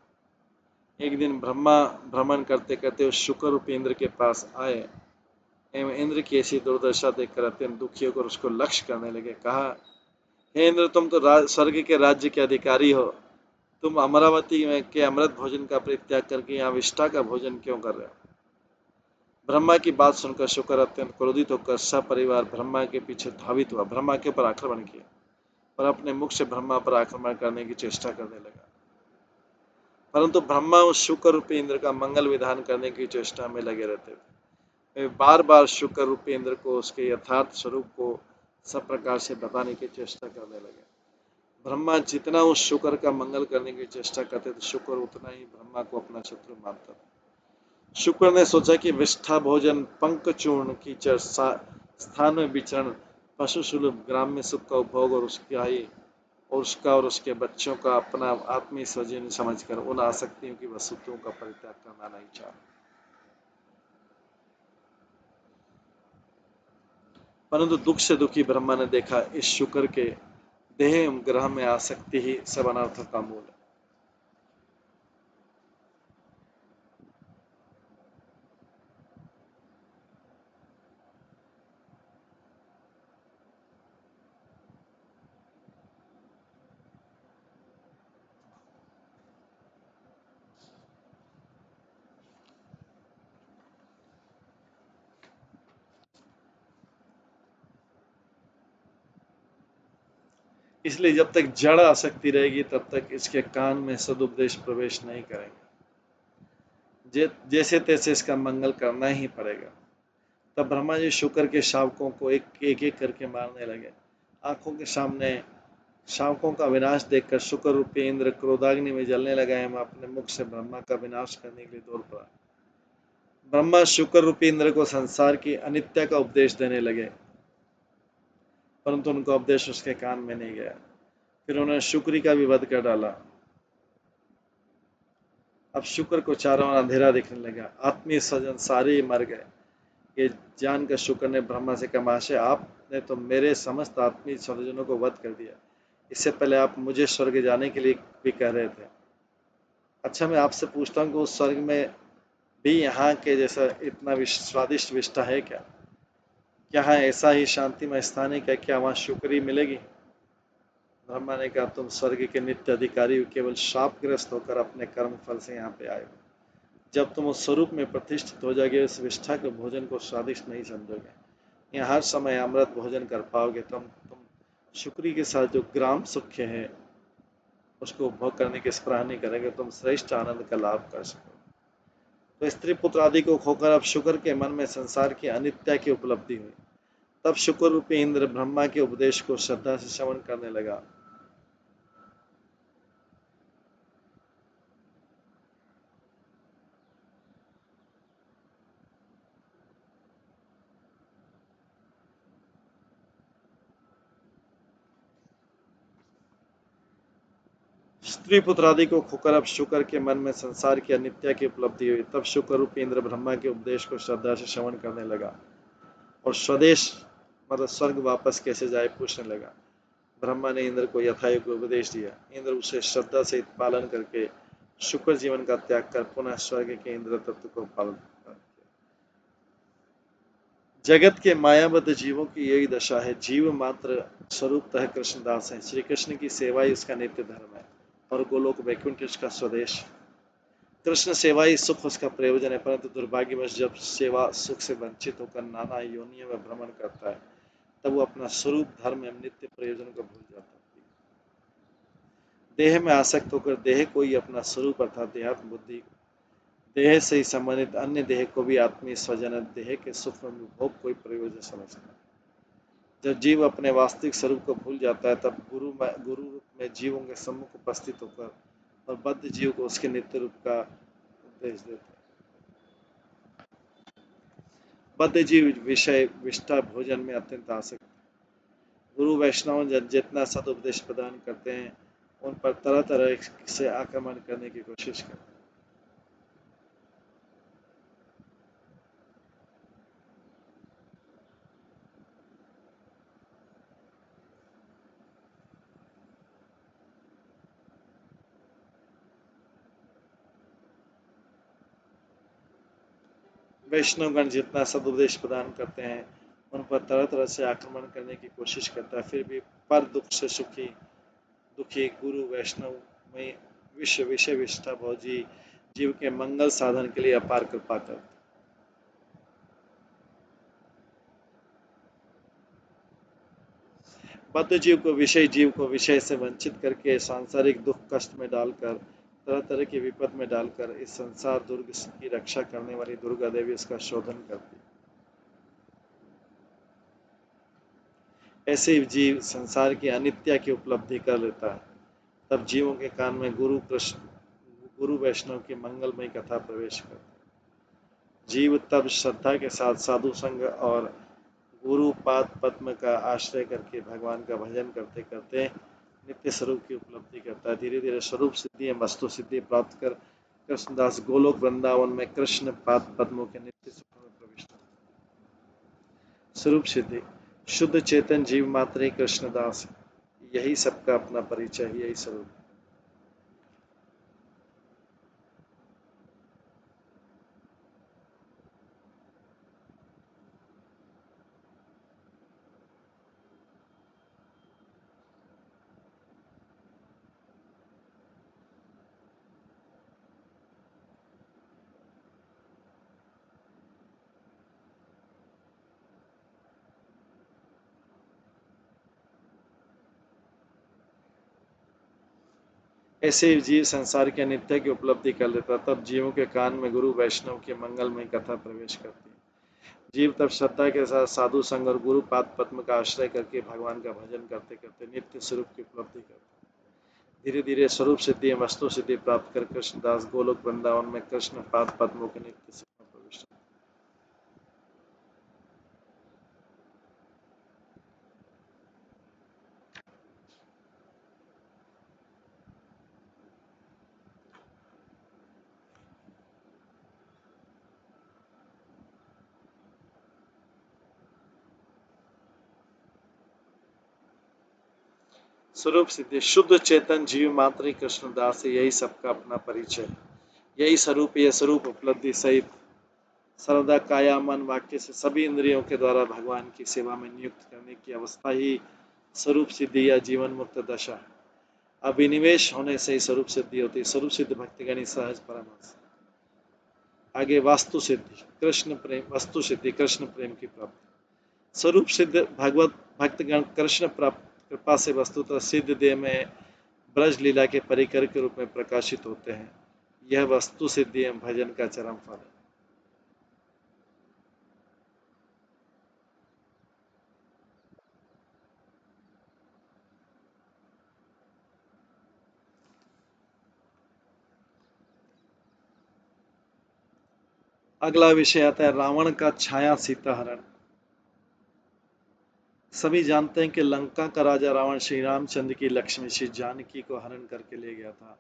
एक दिन ब्रह्मा भ्रमण करते करते उस शुक्र रूपी इंद्र के पास आए एवं इंद्र की ऐसी दुर्दशा देखकर अत्यंत दुखी होकर उसको लक्ष्य करने लगे। कहा, हे इंद्र, तुम तो स्वर्ग के राज्य के अधिकारी हो, तुम अमरावती में के अमृत भोजन का परित्याग करके यहाँ विष्ठा का भोजन क्यों कर रहे हो? ब्रह्मा की बात सुनकर शुक्र अत्यंत क्रोधित होकर सपरिवार ब्रह्मा के पीछे धावित हुआ, ब्रह्मा के ऊपर आक्रमण किया और अपने मुख से ब्रह्मा पर आक्रमण करने की चेष्टा करने लगा। परंतु ब्रह्मा उस शुक्र रूपी इंद्र का मंगल विधान करने की चेष्टा में लगे रहते थे। वे बार बार शुक्र रूपी इंद्र को उसके यथार्थ स्वरूप को सब प्रकार से बताने की चेष्टा करने लगे। ब्रह्मा जितना उस शुक्र का मंगल करने की चेष्टा करते थे, शुक्र उतना ही ब्रह्मा को अपना शत्रु मानता था। शुक्र ने सोचा कि विष्ठा भोजन, पंक चूर्ण, कीचड़ स्थान में विचरण, पशु सुलभ ग्राम्य सुख का उपभोग और उसका और उसके बच्चों का अपना आत्मीय स्वजन समझकर उन आसक्तियों की वस्तुओं का परित्याग करना नहीं चाहा। परंतु दुख से दुखी ब्रह्मा ने देखा, इस शुक्र के देह एवं ग्रह में आसक्ति ही सब अनर्थों का मूल है। इसलिए जब तक जड़ आसक्ति रहेगी तब तक इसके कान में सदुपदेश प्रवेश नहीं करेंगे। जैसे तैसे इसका मंगल करना ही पड़ेगा। तब ब्रह्मा जी शुक्र के शावकों को एक एक करके मारने लगे। आंखों के सामने शावकों का विनाश देखकर शुक्र रूपी इंद्र क्रोधाग्नि में जलने लगा एवं अपने मुख से ब्रह्मा का विनाश करने के लिए दौड़ पड़ा। ब्रह्मा शुक्र रूपी इंद्र को संसार की अनित्य का उपदेश देने लगे, परंतु उनका उपदेश उसके कान में नहीं गया। फिर उन्होंने शुक्री का भी वध कर डाला। अब शुक्र को चारों ओर अंधेरा दिखने लगा। आत्मीय स्वजन सारे मर गए। ये जानकर शुक्र ने ब्रह्मा से कहा, महाशय, आपने तो मेरे समस्त आत्मीय स्वजनों को वध कर दिया। इससे पहले आप मुझे स्वर्ग जाने के लिए भी कह रहे थे। अच्छा, मैं आपसे पूछता हूँ कि उस स्वर्ग में भी यहाँ के जैसा इतना स्वादिष्ट विष्ठा है क्या? यहाँ ऐसा ही शांतिमय स्थान है क्या? क्या वहाँ शुक्री मिलेगी? ब्रह्मा ने कहा, तुम स्वर्ग के नित्य अधिकारी हो, केवल शापग्रस्त होकर अपने कर्म फल से यहाँ पे आए हो। जब तुम उस स्वरूप में प्रतिष्ठित हो जाओगे, उस विष्ठा के भोजन को स्वादिष्ट नहीं समझोगे। यहाँ हर समय अमृत भोजन कर पाओगे। तुम शुक्री के साथ जो ग्राम सुख्य है उसको उपभोग करने की स्पृहा नहीं करेंगे, तुम श्रेष्ठ आनंद का लाभ कर सको। तो स्त्री पुत्र आदि को खोकर अब शुक्र के मन में संसार की अनित्य की उपलब्धि हुई। तब शुक्र रूपी इंद्र ब्रह्मा के उपदेश को श्रद्धा से श्रवण करने लगा। स्त्री पुत्र आदि को खोकर अब शुक्र के मन में संसार की अनित्य की उपलब्धि हुई। तब शुक्र रूपी इंद्र ब्रह्मा के उपदेश को श्रद्धा से श्रवण करने लगा और स्वदेश मतलब स्वर्ग वापस कैसे जाए पूछने लगा। ब्रह्मा ने इंद्र को यथायोग्य उपदेश दिया। इंद्र उसे श्रद्धा से पालन करके शुक्र जीवन का त्याग कर पुनः स्वर्ग के इंद्र तत्व को पालन किया। जगत के मायाबद्ध जीवों की यही दशा है। जीव मात्र स्वरूपतः कृष्णदास है। श्री कृष्ण की सेवा ही उसका नित्य धर्म है और गोलोक वैकुंठ उसका स्वदेश। कृष्ण सेवा ही सुख उसका प्रयोजन है, परंतु दुर्भाग्यवश जब सेवा सुख से वंचित होकर नाना योनियों में भ्रमण करता है, तब वो अपना स्वरूप धर्म एवं नित्य प्रयोजन को भूल जाता है। देह में आसक्त होकर देह को ही अपना स्वरूप अर्थात देहात्म बुद्धि, देह से ही संबंधित अन्य देह को भी आत्मीय स्वजन देह के सूक्ष्म विभोग को ही प्रयोजन समझता है। जब जीव अपने वास्तविक स्वरूप को भूल जाता है तब गुरु रूप में जीवों के सम्मुख उपस्थित होकर और बद्ध जीव को उसके नित्य रूप का उपदेश देता है। बद्ध जीव विषय विष्ठा भोजन में अत्यंत आसक्त। गुरु वैष्णव जितना सदुपदेश प्रदान करते हैं उन पर तरह तरह से आक्रमण करने की कोशिश करते हैं। वैष्णवगण जितना सदुपदेश प्रदान करते हैं उन पर तरह तरह से आक्रमण करने की कोशिश करता है, फिर भी पर दुख से दुखी गुरु वैष्णव में विश्व विषय विष्ठा भोजी जीव के मंगल साधन के लिए अपार कृपा करते। बद्ध जीव को विषय से वंचित करके सांसारिक दुख कष्ट में डालकर तरह तरह की विपद में डालकर इस संसार दुर्ग की रक्षा करने वाली दुर्गा देवी इसका शोधन करती। ऐसे जीव संसार की अनित्य की उपलब्धि कर लेता है तब जीवों के कान में गुरु वैष्णव की मंगलमय कथा प्रवेश करती है। जीव तब श्रद्धा के साथ साधु संग और गुरु पाद पद्म का आश्रय करके भगवान का भजन करते करते नित्य स्वरूप की उपलब्धि करता है। धीरे धीरे स्वरूप सिद्धि एवं वस्तु सिद्धि प्राप्त कर कृष्णदास गोलोक वृंदावन में कृष्ण पाद पद्मों के नित्य सुख में प्रविष्ट होता है। स्वरूप सिद्धि शुद्ध चेतन जीव मात्र ही कृष्णदास, यही सबका अपना परिचय, यही स्वरूप। ऐसे ही जीव संसार के नित्य की उपलब्धि कर लेता तब जीवों के कान में गुरु वैष्णव की मंगलमय कथा प्रवेश करती है। जीव तब श्रद्धा के साथ साधु संग और गुरु पाद पद्म का आश्रय करके भगवान का भजन करते करते नित्य स्वरूप की उपलब्धि करता है। धीरे धीरे स्वरूप सिद्धि एवं वस्तु सिद्धि प्राप्त कर कृष्णदास गोलोक वृंदावन में कृष्ण पाद पद्मों के नित्य सुख में प्रविष्ट। स्वरूप सिद्धि शुद्ध चेतन जीव मात्र ही कृष्णदास है, यही सबका अपना परिचय है, यही स्वरूप, यह स्वरूप उपलब्धि सहित सर्वदा काया मन वाक्य से सभी इंद्रियों के द्वारा भगवान की सेवा में नियुक्त करने की अवस्था ही स्वरूप सिद्धि या जीवन मुक्त दशा है। अभिनिवेश होने से ही स्वरूप सिद्धि होती है। स्वरूप सिद्ध भक्तिगण सहज परमार्थ। आगे वास्तु सिद्धि कृष्ण प्रेम, वस्तु सिद्धि कृष्ण प्रेम की प्राप्ति। स्वरूप सिद्ध भगवत भक्तगण कृष्ण प्राप्त कृपा से वस्तुतः सिद्ध देह में ब्रज लीला के परिकर के रूप में प्रकाशित होते हैं। यह वस्तु सिद्धि एवं भजन का चरम फल है। अगला विषय आता है रावण का छाया सीता हरण। सभी जानते हैं कि लंका का राजा रावण श्री रामचंद्र की लक्ष्मी श्री जानकी को हरण करके ले गया था।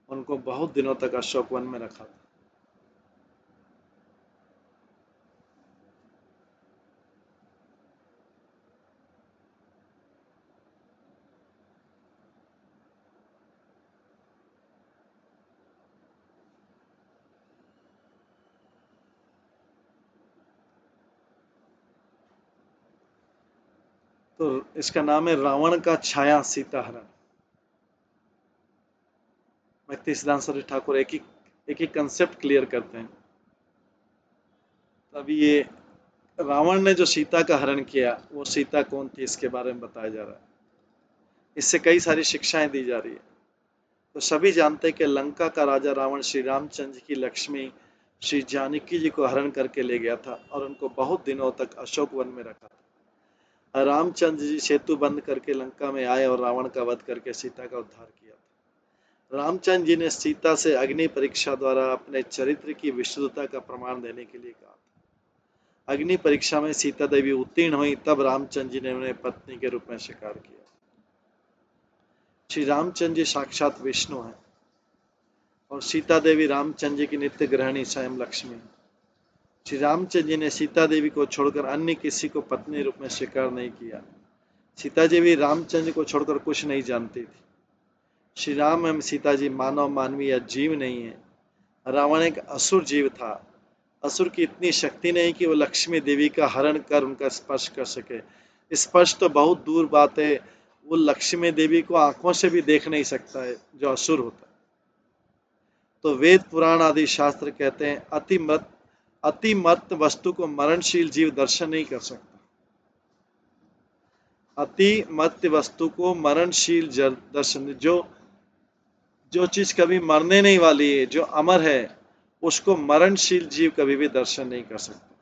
उनको बहुत दिनों तक अशोक वन में रखा था। तो इसका नाम है रावण का छाया सीता हरण। भक्ति सिद्धांत सरस्वती ठाकुर एक ही कंसेप्ट क्लियर करते हैं। अभी ये रावण ने जो सीता का हरण किया वो सीता कौन थी इसके बारे में बताया जा रहा है। इससे कई सारी शिक्षाएं दी जा रही है। तो सभी जानते हैं कि लंका का राजा रावण श्री रामचंद्र की लक्ष्मी श्री जानकी जी को हरण करके ले गया था और उनको बहुत दिनों तक अशोक वन में रखा था। रामचंद्र जी सेतु बंद करके लंका में आए और रावण का वध करके सीता का उद्धार किया था। रामचंद्र जी ने सीता से अग्नि परीक्षा द्वारा अपने चरित्र की विशुद्धता का प्रमाण देने के लिए कहा। अग्नि परीक्षा में सीता देवी उत्तीर्ण हुई, तब रामचंद्र जी ने उन्हें पत्नी के रूप में स्वीकार किया। श्री रामचंद्र जी साक्षात विष्णु हैं और सीता देवी रामचंद्र जी की नित्य गृहिणी स्वयं लक्ष्मी। श्री रामचंद्र जी ने सीता देवी को छोड़कर अन्य किसी को पत्नी रूप में स्वीकार नहीं किया। सीता देवी रामचंद्र को छोड़कर कुछ नहीं जानती थी। श्री राम एवं सीता जी मानव मानवीय या जीव नहीं है। रावण एक असुर जीव था। असुर की इतनी शक्ति नहीं कि वो लक्ष्मी देवी का हरण कर उनका स्पर्श कर सके। स्पर्श तो बहुत दूर बात है, वो लक्ष्मी देवी को आंखों से भी देख नहीं सकता है जो असुर होता है। तो वेद पुराण आदि शास्त्र कहते हैं अति मत वस्तु को मरणशील जीव दर्शन नहीं कर सकता। अति मत वस्तु को मरणशील दर्शन, जो चीज कभी मरने नहीं वाली है, जो अमर है, उसको मरणशील जीव कभी भी दर्शन नहीं कर सकता।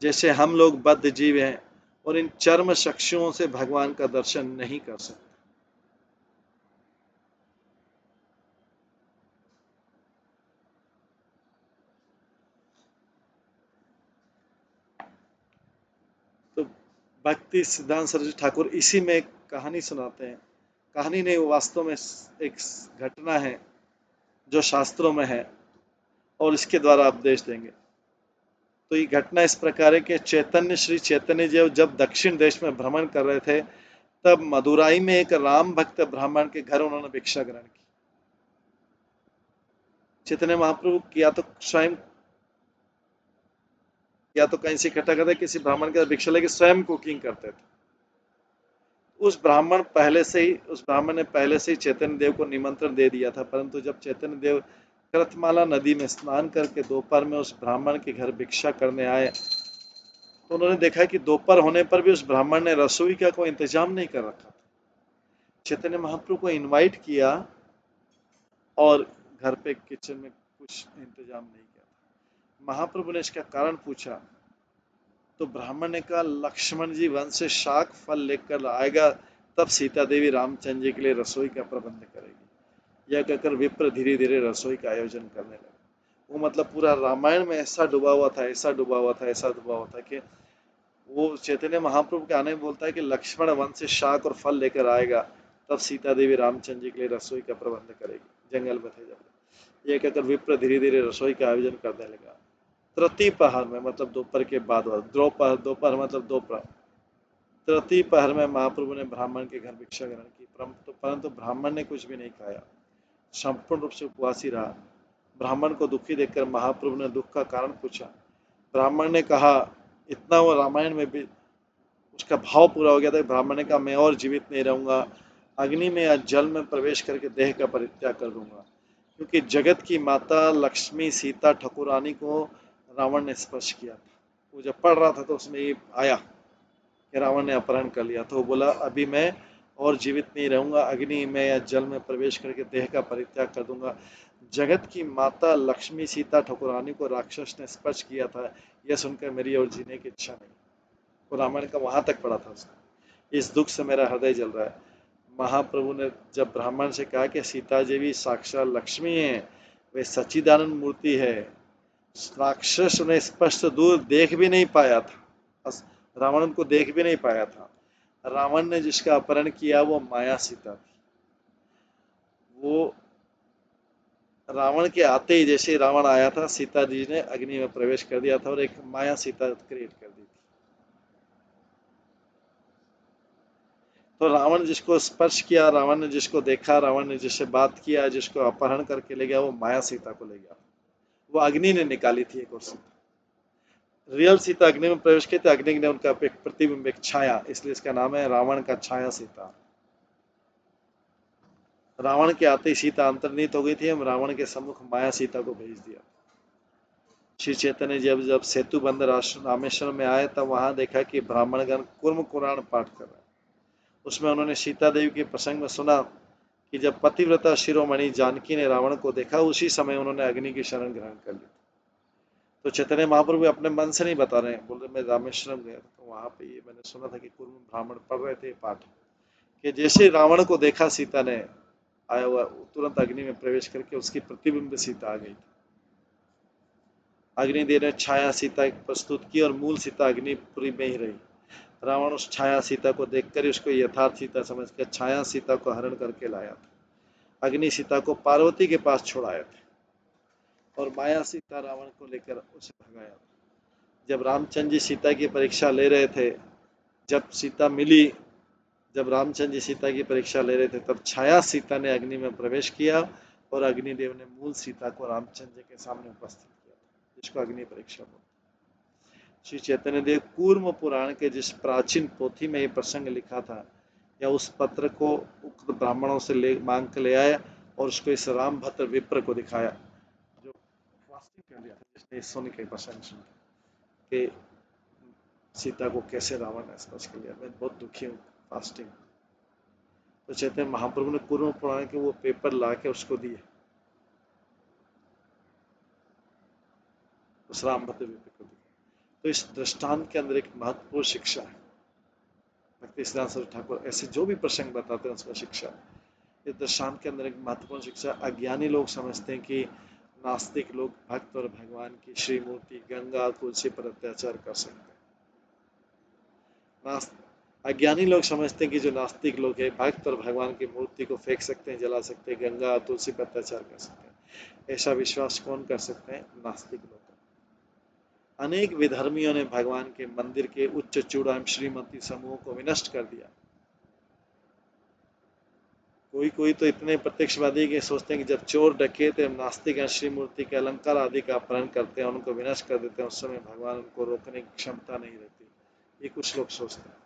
जैसे हम लोग बद्ध जीव हैं और इन चर्म चक्षुओं से भगवान का दर्शन नहीं कर सकते। तो भक्ति सिद्धांत सरस्वती ठाकुर इसी में एक कहानी सुनाते हैं। कहानी नहीं, वो वास्तव में एक घटना है जो शास्त्रों में है और इसके द्वारा उपदेश देंगे। तो ये घटना इस प्रकार है कि श्री चैतन्य जी जब दक्षिण देश में भ्रमण कर रहे थे, तब मदुराई में एक राम भक्त ब्राह्मण के घर उन्होंने भिक्षा ग्रहण की। चैतन्य महाप्रभु या तो स्वयं या तो कहीं से इकट्ठा करते, किसी ब्राह्मण के भिक्षा लेके स्वयं कुकिंग करते थे। उस ब्राह्मण ने पहले से ही चैतन्य देव को निमंत्रण दे दिया था, परंतु जब चैतन्य देव कृतमाला नदी में स्नान करके दोपहर में उस ब्राह्मण के घर भिक्षा करने आए, तो उन्होंने देखा कि दोपहर होने पर भी उस ब्राह्मण ने रसोई का कोई इंतजाम नहीं कर रखा। चैतन्य महाप्रभु को इनवाइट किया और घर पे किचन में कुछ इंतजाम नहीं किया। महाप्रभु ने इसका कारण पूछा तो ब्राह्मण ने कहा, लक्ष्मण जी वन से शाक फल लेकर आएगा, तब सीता देवी रामचंद्र जी के लिए रसोई का प्रबंध करेगी। यह कहकर विप्र धीरे धीरे रसोई का आयोजन करने लगे। वो मतलब पूरा रामायण में ऐसा डूबा हुआ था कि वो चैतन्य महाप्रभु के आने में बोलता है कि लक्ष्मण वन से शाक और फल लेकर आएगा, तब सीता देवी रामचंद्र जी के लिए रसोई का प्रबंध करेगी। जंगल में थे जब। यह कहकर विप्र धीरे धीरे रसोई का आयोजन करने लगा। तृतीपहर में मतलब दोपहर के बाद, दोपहर मतलब दोपहर, तृतीपहर में महाप्रभु ने ब्राह्मण के घर भिक्षा ग्रहण की, परंतु ब्राह्मण ने कुछ भी नहीं खाया, संपूर्ण रूप से उपवासी रहा। ब्राह्मण को दुखी देखकर महाप्रभु ने दुख का कारण पूछा। ब्राह्मण ने कहा, इतना वो रामायण में भी उसका भाव पूरा हो गया था। ब्राह्मण ने कहा, मैं और जीवित नहीं रहूंगा, अग्नि में या जल में प्रवेश करके देह का परित्याग कर दूंगा, क्योंकि जगत की माता लक्ष्मी सीता ठाकुरानी को रावण ने स्पर्श किया था। वो जब पढ़ रहा था तो उसमें ये आया कि रावण ने अपहरण कर लिया। तो वो बोला, अभी मैं और जीवित नहीं रहूंगा, अग्नि में या जल में प्रवेश करके देह का परित्याग कर दूंगा। जगत की माता लक्ष्मी सीता ठाकुरानी को राक्षस ने स्पर्श किया था, यह सुनकर मेरी और जीने की इच्छा नहीं। वो रामायण का वहां तक पढ़ा था उसने। इस दुख से मेरा हृदय जल रहा है। महाप्रभु ने जब ब्राह्मण से कहा कि सीता जी भी साक्षात लक्ष्मी है, वे सच्चिदानंद मूर्ति है, राक्षस उन्हें स्पष्ट दूर देख भी नहीं पाया था, रावण उनको देख भी नहीं पाया था। रावण ने जिसका अपहरण किया वो माया सीता थी। वो रावण के आते ही जैसे रावण आया था, सीता जी ने अग्नि में प्रवेश कर दिया था और एक माया सीता क्रिएट कर दी थी। तो रावण जिसको स्पर्श किया, रावण ने जिसको देखा, रावण ने जिससे बात किया, जिसको अपहरण करके ले गया, वो माया सीता को ले गया। वो अग्नि ने निकाली थी एक और सीता। रियल सीता अग्नि में प्रवेश की थी, अग्नि ने उनका एक प्रतिबिंब, एक छाया, इसलिए इसका नाम है रावण का छाया सीता। रावण के आते ही सीता अंतर्निहित हो गई थी। हम रावण के सम्मुख माया सीता को भेज दिया। श्री चैतन्य जब सेतु बंद रामेश्वर में आए, तब वहां देखा कि ब्राह्मणगण कुर्म कुरान पाठ कर रहे हैं। उसमें उन्होंने सीता देवी के प्रसंग में सुना कि जब पतिव्रता शिरोमणि जानकी ने रावण को देखा, उसी समय उन्होंने अग्नि की शरण ग्रहण कर ली। तो चैतन्य महाप्रभु अपने मन से नहीं बता रहे हैं, बोल रहे मैं रामेश्वरम गया था, तो वहां पे ये मैंने सुना था कि कुर्म ब्राह्मण पढ़ रहे थे पाठ कि जैसे रावण को देखा सीता ने आया हुआ, तुरंत अग्नि में प्रवेश करके उसकी प्रतिबिंब सीता आ गई। अग्निदेव ने छाया सीता प्रस्तुत की और मूल सीता अग्निपुरी में ही रही। रावण उस छाया सीता को देखकर उसको यथार्थ सीता समझकर छाया सीता को हरण करके लाया था। अग्नि सीता को पार्वती के पास छोड़ाया था और माया सीता रावण को लेकर उसे भगाया था। जब रामचंद्र जी सीता की परीक्षा ले रहे थे, जब सीता मिली, जब रामचंद्र जी सीता की परीक्षा ले रहे थे, तब छाया सीता ने अग्नि में प्रवेश किया और अग्निदेव ने मूल सीता को रामचंद्र जी के सामने उपस्थित किया, जिसको अग्नि परीक्षा बोलते। श्री चैतन्य देव कूर्म पुराण के जिस प्राचीन पोथी में ये प्रसंग लिखा था, या उस पत्र को उक्त ब्राह्मणों से ले मांग कर ले आया और उसको इस रामभद्र विप्र को दिखाया, जो फास्टिंग कर लिया था, जिसने सोने के प्रसंग सुन के सीता को कैसे रावण ने स्पर्श कर लिया, मैं बहुत दुखी हूँ फास्टिंग। तो चैतन्य महाप्रभु ने कूर्म पुराण के वो पेपर ला के उसको दिए, उस रामभद्र विप्र को दिया। तो इस दृष्टांत के अंदर एक महत्वपूर्ण शिक्षा है। भक्ति सिद्धांत सरस्वती ठाकुर ऐसे जो भी प्रसंग बताते हैं उसमें शिक्षा है। इस दृष्टांत के अंदर एक महत्वपूर्ण शिक्षा, अज्ञानी लोग समझते हैं कि नास्तिक लोग भक्त और भगवान की श्रीमूर्ति गंगा तुलसी पर अत्याचार कर सकते हैं। अज्ञानी लोग समझते हैं कि जो नास्तिक लोग हैं भक्त और भगवान की मूर्ति को फेंक सकते हैं, जला सकते हैं, गंगा तुलसी पर अत्याचार कर सकते हैं। ऐसा विश्वास कौन कर सकते हैं? नास्तिक लोग। अनेक विधर्मियों ने भगवान के मंदिर के उच्च चूड़ाम श्रीमती समूह को विनष्ट कर दिया। कोई कोई तो इतने प्रत्यक्षवादी के सोचते हैं कि जब चोर डकैत नास्तिक श्री मूर्ति के अलंकार आदि का अपहरण करते हैं, उनको विनष्ट कर देते हैं, उस समय भगवान उनको रोकने की क्षमता नहीं रहती। ये कुछ लोग सोचते हैं,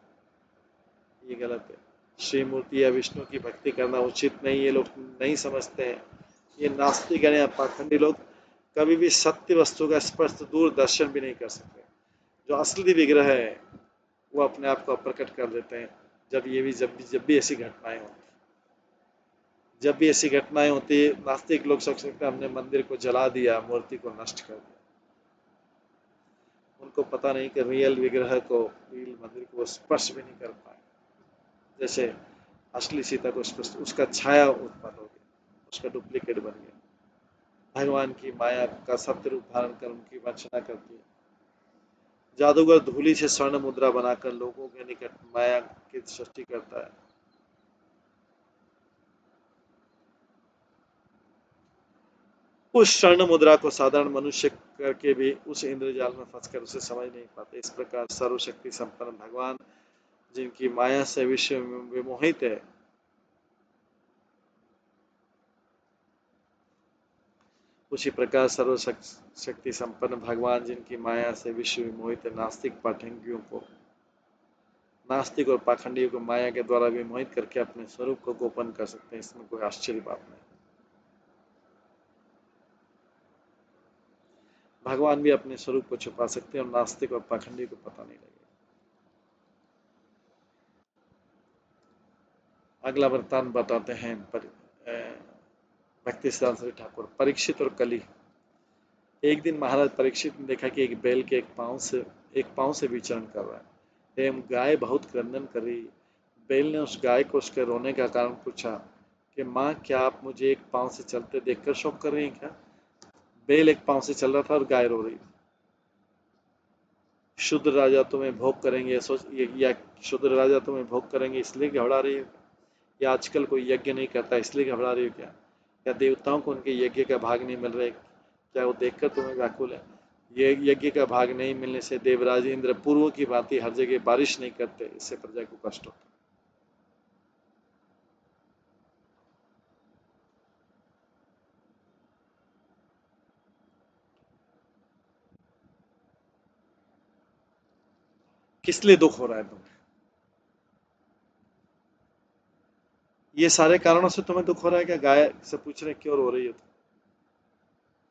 ये गलत है। श्री मूर्ति या विष्णु की भक्ति करना उचित नहीं, ये लोग नहीं समझते हैं। ये नास्तिक या पाखंडी लोग कभी भी सत्य वस्तु का स्पष्ट दूर दर्शन भी नहीं कर सकते। जो असली विग्रह है वो अपने आप को प्रकट कर देते हैं। जब भी ऐसी घटनाएं होती, जब भी ऐसी घटनाएं होती है, नास्तिक लोग सोच सकते हैं हमने मंदिर को जला दिया, मूर्ति को नष्ट कर दिया। उनको पता नहीं कि रियल विग्रह को, रियल मंदिर को स्पर्श भी नहीं कर पाए। जैसे असली सीता को स्पर्श, उसका छाया उत्पन्न हो गया, उसका डुप्लीकेट बन गया। भगवान की माया का सत्य रूप धारण कर उनकी वंचना करती है। जादूगर धूली से स्वर्ण मुद्रा बनाकर लोगों के निकट माया की सृष्टि करता है। उस स्वर्ण मुद्रा को साधारण मनुष्य करके भी उस इंद्रजाल में फंसकर उसे समझ नहीं पाते। इस प्रकार सर्वशक्ति संपन्न भगवान, जिनकी माया से विश्व विमोहित है, उसी प्रकार सर्वशक्ति संपन्न भगवान, जिनकी माया से विश्व विमोहित है, नास्तिक पाठंगियों को, नास्तिक और पाखंडियों को माया के द्वारा विमोहित करके अपने स्वरूप को गोपन कर सकते हैं। इसमें कोई आश्चर्य बात नहीं। भगवान भी अपने स्वरूप को छुपा सकते हैं और नास्तिक और पाखंडी को पता नहीं लगेगा। अगला वृत्तांत बताते हैं भक्ति सिद्धांत सरस्वती ठाकुर, परीक्षित और कली। एक दिन महाराज परीक्षित ने देखा कि एक बैल के एक पांव से विचरण कर रहा है एवं गाय बहुत क्रंदन कर रही। बैल ने उस गाय को उसके रोने का कारण पूछा कि माँ, क्या आप मुझे एक पांव से चलते देखकर शोक कर रही हैं क्या? बैल एक पांव से चल रहा था और गाय रो रही थी। शुद्र राजा तुम्हें भोग करेंगे या शुद्र राजा तुम्हें भोग करेंगे इसलिए घबरा रही हो, या आजकल कोई यज्ञ नहीं करता इसलिए घबरा रही हो क्या? या देवताओं को उनके यज्ञ का भाग नहीं मिल रहा, क्या वो देखकर तुम्हें व्याकुल है? ये यज्ञ का भाग नहीं मिलने से देवराज इंद्र पूर्व की भांति हर जगह बारिश नहीं करते, इससे प्रजा को कष्ट होता। किस लिए दुख हो रहा है तुम्हें? ये सारे कारणों से तुम्हें दुख हो रहा है क्या? गाय से पूछ रहे क्यों रो रही हो?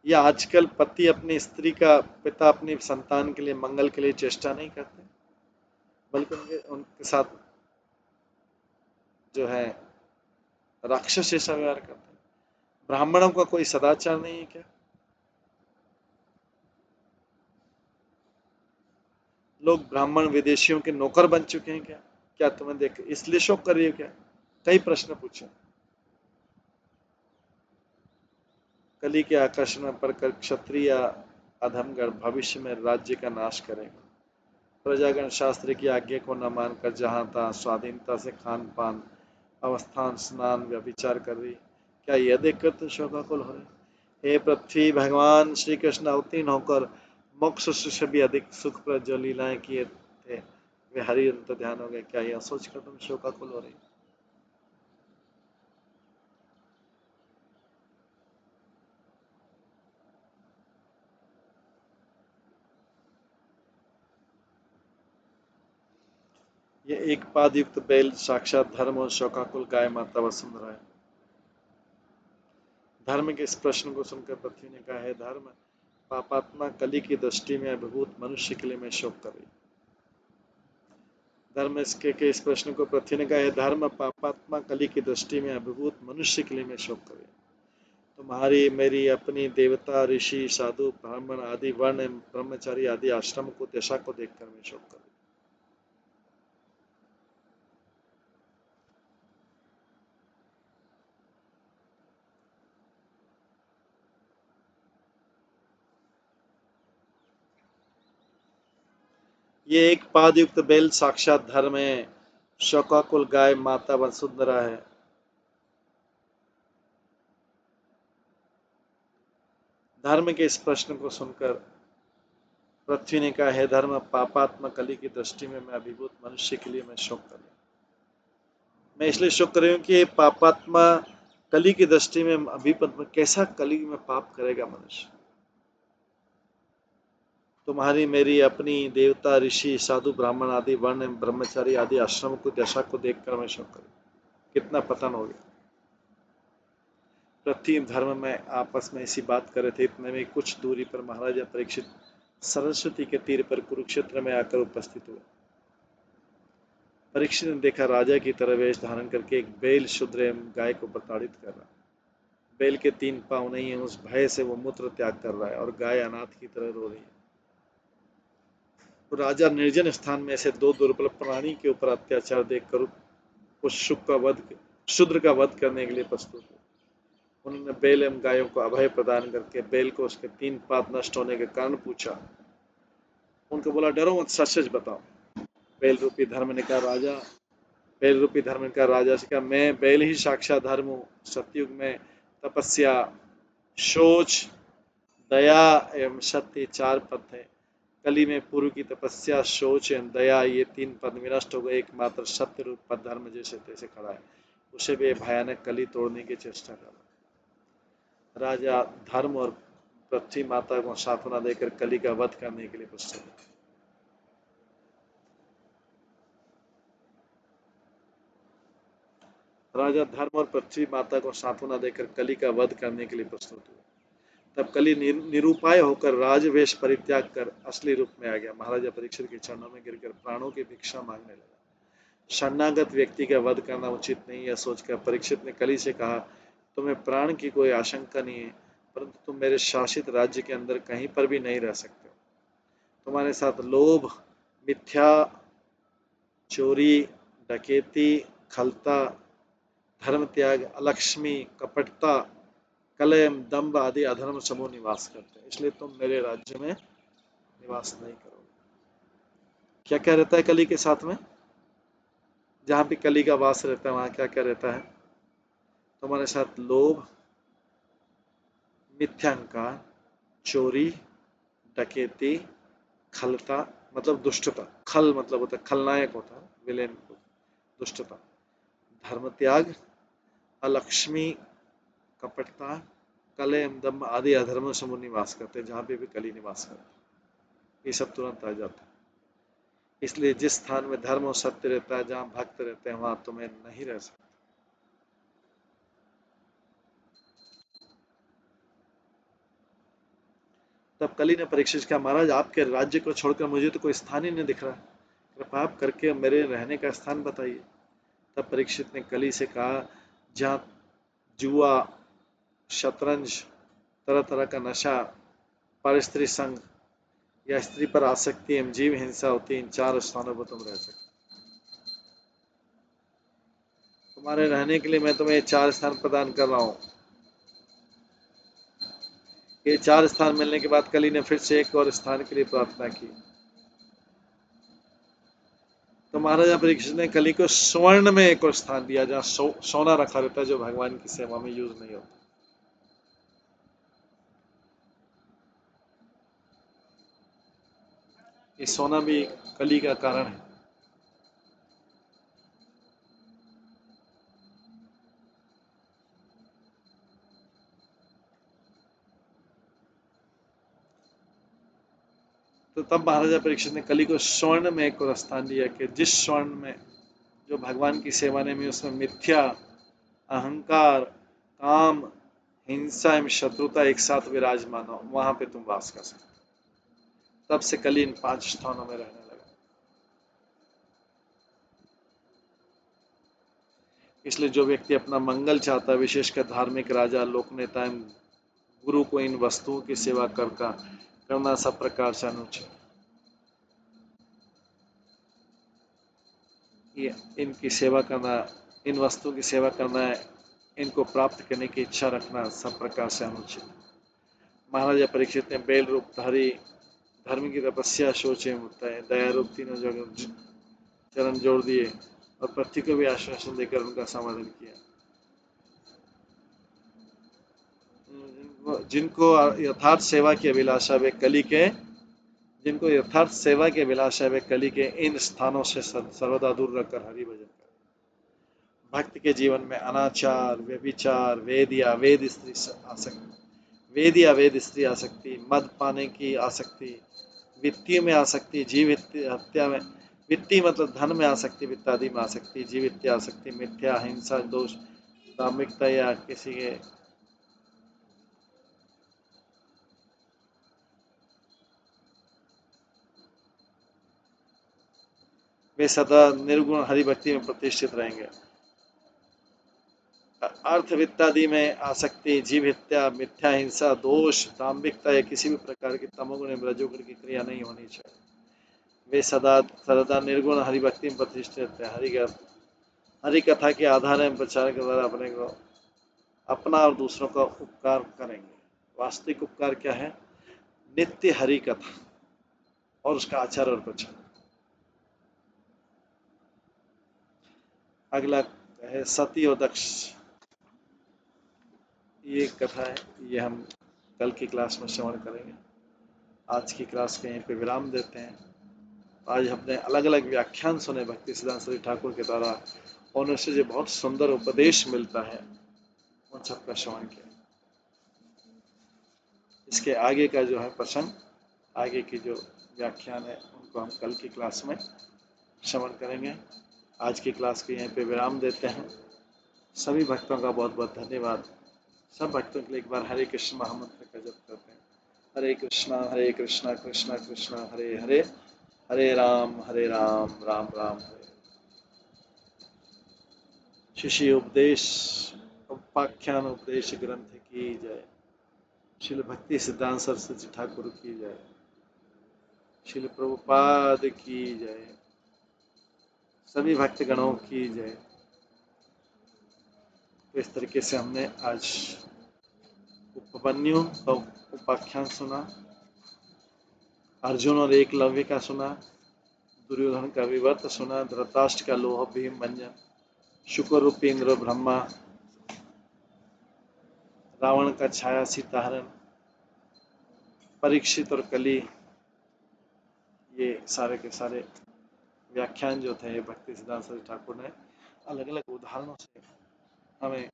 या आजकल पति अपनी स्त्री का, पिता अपनी संतान के लिए मंगल के लिए चेष्टा नहीं करते, बल्कि उनके साथ जो है राक्षस जैसा व्यवहार करते हैं। ब्राह्मणों का कोई सदाचार नहीं है क्या? लोग ब्राह्मण विदेशियों के नौकर बन चुके हैं क्या? क्या तुम्हें देख इसलिए शोक कर रही हो क्या? कई प्रश्न पूछे। कली के आकर्षण पर कर क्षत्रिय अधमगढ़ भविष्य में राज्य का नाश करेगा। प्रजागण शास्त्र की आज्ञा को न मानकर जहां तहां स्वाधीनता से खान पान अवस्थान स्नान व्यभिचार कर रही। क्या यह देखकर तुम शोकाकुल हो रहे? हे पृथ्वी, भगवान श्री कृष्ण अवतीर्ण होकर मोक्ष से भी अधिक सुखप्रद जो लीलाएं किए थे वे हरि अंत ध्यान हो गए। क्या यह सोचकर तुम शोकाकुल हो रही? ये एक पाद युक्त बैल साक्षात धर्म और शोकाकुल गाय माता वसुंधरा है। धर्म के इस प्रश्न को सुनकर पृथ्वी ने कहा, है धर्म, पापात्मा कली की दृष्टि में अभिभूत मनुष्य के लिए मैं शोक कर रही। धर्म इसके के इस प्रश्न को पृथ्वी ने कहा, है धर्म, पापात्मा कली की दृष्टि में अभिभूत मनुष्य के लिए मैं शोक कर रही। तुम्हारी मेरी अपनी देवता ऋषि साधु ब्राह्मण आदि वर्ण ब्रह्मचारी आदि आश्रम को दशा को देखकर मैं शोक कर रही। ये एक पाद युक्त बैल साक्षात धर्म है, शोकाकुल गाय माता वसुंधरा है। धर्म के इस प्रश्न को सुनकर पृथ्वी ने कहा, है धर्म, पापात्मा कली की दृष्टि में मैं अभिभूत मनुष्य के लिए मैं शोक कर रही। मैं इसलिए शोक कर रही हूँ कि पापात्मा कली की दृष्टि में अभिपत में कैसा कली में पाप करेगा मनुष्य। तुम्हारी मेरी अपनी देवता ऋषि साधु ब्राह्मण आदि वर्ण ब्रह्मचारी आदि आश्रम को दशा को देखकर मैं शोक करूं। कितना पतन हो गया। पृथ्वी धर्म में आपस में ऐसी बात कर रहे थे, इतने में कुछ दूरी पर महाराजा परीक्षित सरस्वती के तीर पर कुरुक्षेत्र में आकर उपस्थित हुए। परीक्षित ने देखा राजा की तरह वेश धारण करके एक बैल शूद्र एवं गाय को प्रताड़ित कर रहा। बैल के 3 पांव नहीं है, उस भय से वो मूत्र त्याग कर रहा है और गाय अनाथ की तरह रो रही है। तो राजा निर्जन स्थान में ऐसे 2 दुर्बल प्राणी के ऊपर अत्याचार देखकर उस शूद्र का वध करने के लिए प्रस्तुत हुए। उन्होंने बैल एवं गायों को अभय प्रदान करके बैल को उसके 3 पाद नष्ट होने के कारण पूछा। उनको बोला, डरो मत, सच सच बताओ। बैल रूपी धर्म ने कहा, राजा, बैल रूपी धर्म ने कहा राजा से कहा, मैं बैल ही साक्षात धर्म हूँ। सतयुग में तपस्या, शोच, दया एवं सत्य 4 पद थे। कली में पूर्व की तपस्या, शोच एवं दया ये 3 पद विनष्ट हो गए। एकमात्र सत्य रूप पद धर्म जैसे तैसे खड़ा है। उसे भी भयानक कली तोड़ने की चेष्टा कर रहा। राजा धर्म और पृथ्वी माता को सांत्वना देकर कली का वध करने के लिए प्रस्तुत है। राजा धर्म और पृथ्वी माता को सांत्वना देकर कली का वध करने के लिए प्रस्तुत हुए। तब कली निरुपाय होकर राजवेश परित्याग कर असली रूप में आ गया। महाराजा परीक्षित के चरणों में गिरकर प्राणों की भिक्षा मांगने लगा। शरणागत व्यक्ति का वध करना उचित नहीं, यह सोचकर परीक्षित ने कली से कहा, तुम्हें प्राण की कोई आशंका नहीं है, परंतु तुम मेरे शासित राज्य के अंदर कहीं पर भी नहीं रह सकते हो। तुम्हारे साथ लोभ, मिथ्या, चोरी, डकैती, खलता, धर्म त्याग, अलक्ष्मी, कपटता, कलह, दंभ आदि अधर्म समूह निवास करते हैं, इसलिए तुम मेरे राज्य में निवास नहीं करोगे। क्या क्या रहता है कली के साथ में? जहां भी कली का वास रहता है वहां क्या क्या रहता है? तुम्हारे साथ लोभ, मिथ्यांकार, चोरी, डकैती, खलता मतलब दुष्टता, खल मतलब होता है खलनायक होता है, विलेन, दुष्टता, धर्म त्याग, अलक्ष्मी, कपटता, कलह, दम्भ आदि अधर्म समूह निवास करते हैं। जहां पे भी कली निवास करते हैं ये सब तुरंत आ जाता है। इसलिए जिस स्थान में धर्म और सत्य रहता है, जहां भक्त रहते हैं, वहां तुम्हें नहीं रह सकते। तब कली ने परीक्षित कहा, महाराज आपके राज्य को छोड़कर मुझे तो कोई स्थान ही नहीं दिख रहा, कृपा आप करके मेरे रहने का स्थान बताइए। तब परीक्षित ने कली से कहा, जहाँ जुआ, शतरंज, तरह तरह का नशा, परस्त्री संग या स्त्री पर आसक्ति एवं जीव हिंसा होती है, इन 4 स्थानों पर तुम रह सकते। तुम्हारे रहने के लिए मैं तुम्हें 4 स्थान प्रदान कर रहा हूँ। ये 4 स्थान मिलने के बाद कली ने फिर से एक और स्थान के लिए प्रार्थना की। तो महाराजा परीक्षित ने कली को स्वर्ण में एक और स्थान दिया, जहाँ सोना रखा रहता है, जो भगवान की सेवा में यूज नहीं होता। ये सोना भी कली का कारण है। तो तब महाराजा परीक्षित ने कली को स्वर्ण में एक और स्थान दिया कि जिस स्वर्ण में जो भगवान की सेवा में उसमें मिथ्या, अहंकार, काम, हिंसा एवं शत्रुता एक साथ विराजमान हो, वहां पे तुम वास कर सकते। तब से कली इन 5 स्थानों में रहने लगा। इसलिए जो व्यक्ति अपना मंगल चाहता है, विशेषकर धार्मिक राजा, लोकनेता एवं गुरु को इन वस्तुओं की सेवा करना सब प्रकार से अनुचित। इनकी सेवा करना, इन वस्तुओं की सेवा करना है, इनको प्राप्त करने की इच्छा रखना सब प्रकार से अनुचित। महाराजा परीक्षित ने बेल रूप धारी, धर्म की तपस्या, सोच एवं उत्तर, दया रूप तीनों जगह चरण जोड़ दिए और पृथ्वी को भी आश्वासन देकर उनका समाधान किया। जिनको यथार्थ सेवा की अभिलाषा वे कली के जिनको यथार्थ सेवा की अभिलाषा वे कली के इन स्थानों से सर्वदा दूर रखकर हरि भजन कर। भक्त के जीवन में अनाचार, व्यभिचार, वेद या वेद स्त्री आसक्ति, मद पाने की आसक्ति, वित्तीय में आसक्ति, जीव हत्या में, वित्तीय मतलब धन में आसक्ति, वित्त आदि में आसक्ति, जीव हत्या आसक्ति, मिथ्या, हिंसा, दोष, धार्मिकता या किसी के वे सदा निर्गुण हरिभक्ति में प्रतिष्ठित रहेंगे। अर्थ वित्तादि में आसक्ति, जीव हत्या, मिथ्या, हिंसा, दोष, दाम्भिकता या किसी भी प्रकार की तमोगुण एवं रजोगुण की क्रिया नहीं होनी चाहिए। वे सदा निर्गुण हरिभक्ति में प्रतिष्ठित रहते हैं। हरि कथा के आधार एवं प्रचार के द्वारा अपना और दूसरों का उपकार करेंगे। वास्तविक उपकार क्या है? नित्य हरि कथा और उसका आचार और प्रचार। अगला है सती और दक्ष। ये कथा है, ये हम कल की क्लास में श्रवण करेंगे। आज की क्लास के यहीं पे विराम देते हैं। आज हमने अलग अलग व्याख्यान सुने भक्ति सिद्धांत सरस्वती ठाकुर के द्वारा, और उनसे जो बहुत सुंदर उपदेश मिलता है उन सबका श्रवण किया। इसके आगे का जो है प्रसंग, आगे की जो व्याख्यान है, उनको हम कल की क्लास में श्रवण करेंगे। आज की क्लास के यहीं पे विराम देते हैं। सभी भक्तों का बहुत बहुत धन्यवाद। सब भक्तों के लिए एक बार हरे कृष्ण महामंत्र का जप करते हैं। हरे कृष्णा कृष्णा कृष्णा हरे हरे, हरे राम राम राम हरे। शिष्य उपदेश उपाख्यान उपदेश ग्रंथ की जय। श्रील भक्ति सिद्धांत सरस्वती ठाकुर की जय। श्रील प्रभुपाद की जय। सभी भक्तगणों की जय। तो इस तरीके से हमने आज उपमन्यु का उपाख्यान सुना, अर्जुन और एकलव्य का सुना, दुर्योधन का विवर्त सुना, धृतराष्ट्र का लोह भीम भंजन, शुक्र रूपी इंद्र ब्रह्मा, रावण का छाया सीताहरण, परीक्षित और कली, ये सारे के सारे व्याख्यान जो थे भक्ति सिद्धांत सरस्वती ठाकुर ने अलग अलग उदाहरणों से हमें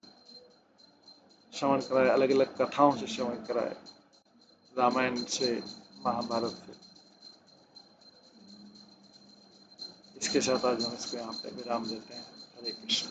श्रवण कराए, अलग अलग कथाओं से श्रवण कराए, रामायण से, महाभारत से। इसके साथ आज हम इसको यहाँ पे विराम देते हैं। हरे कृष्ण।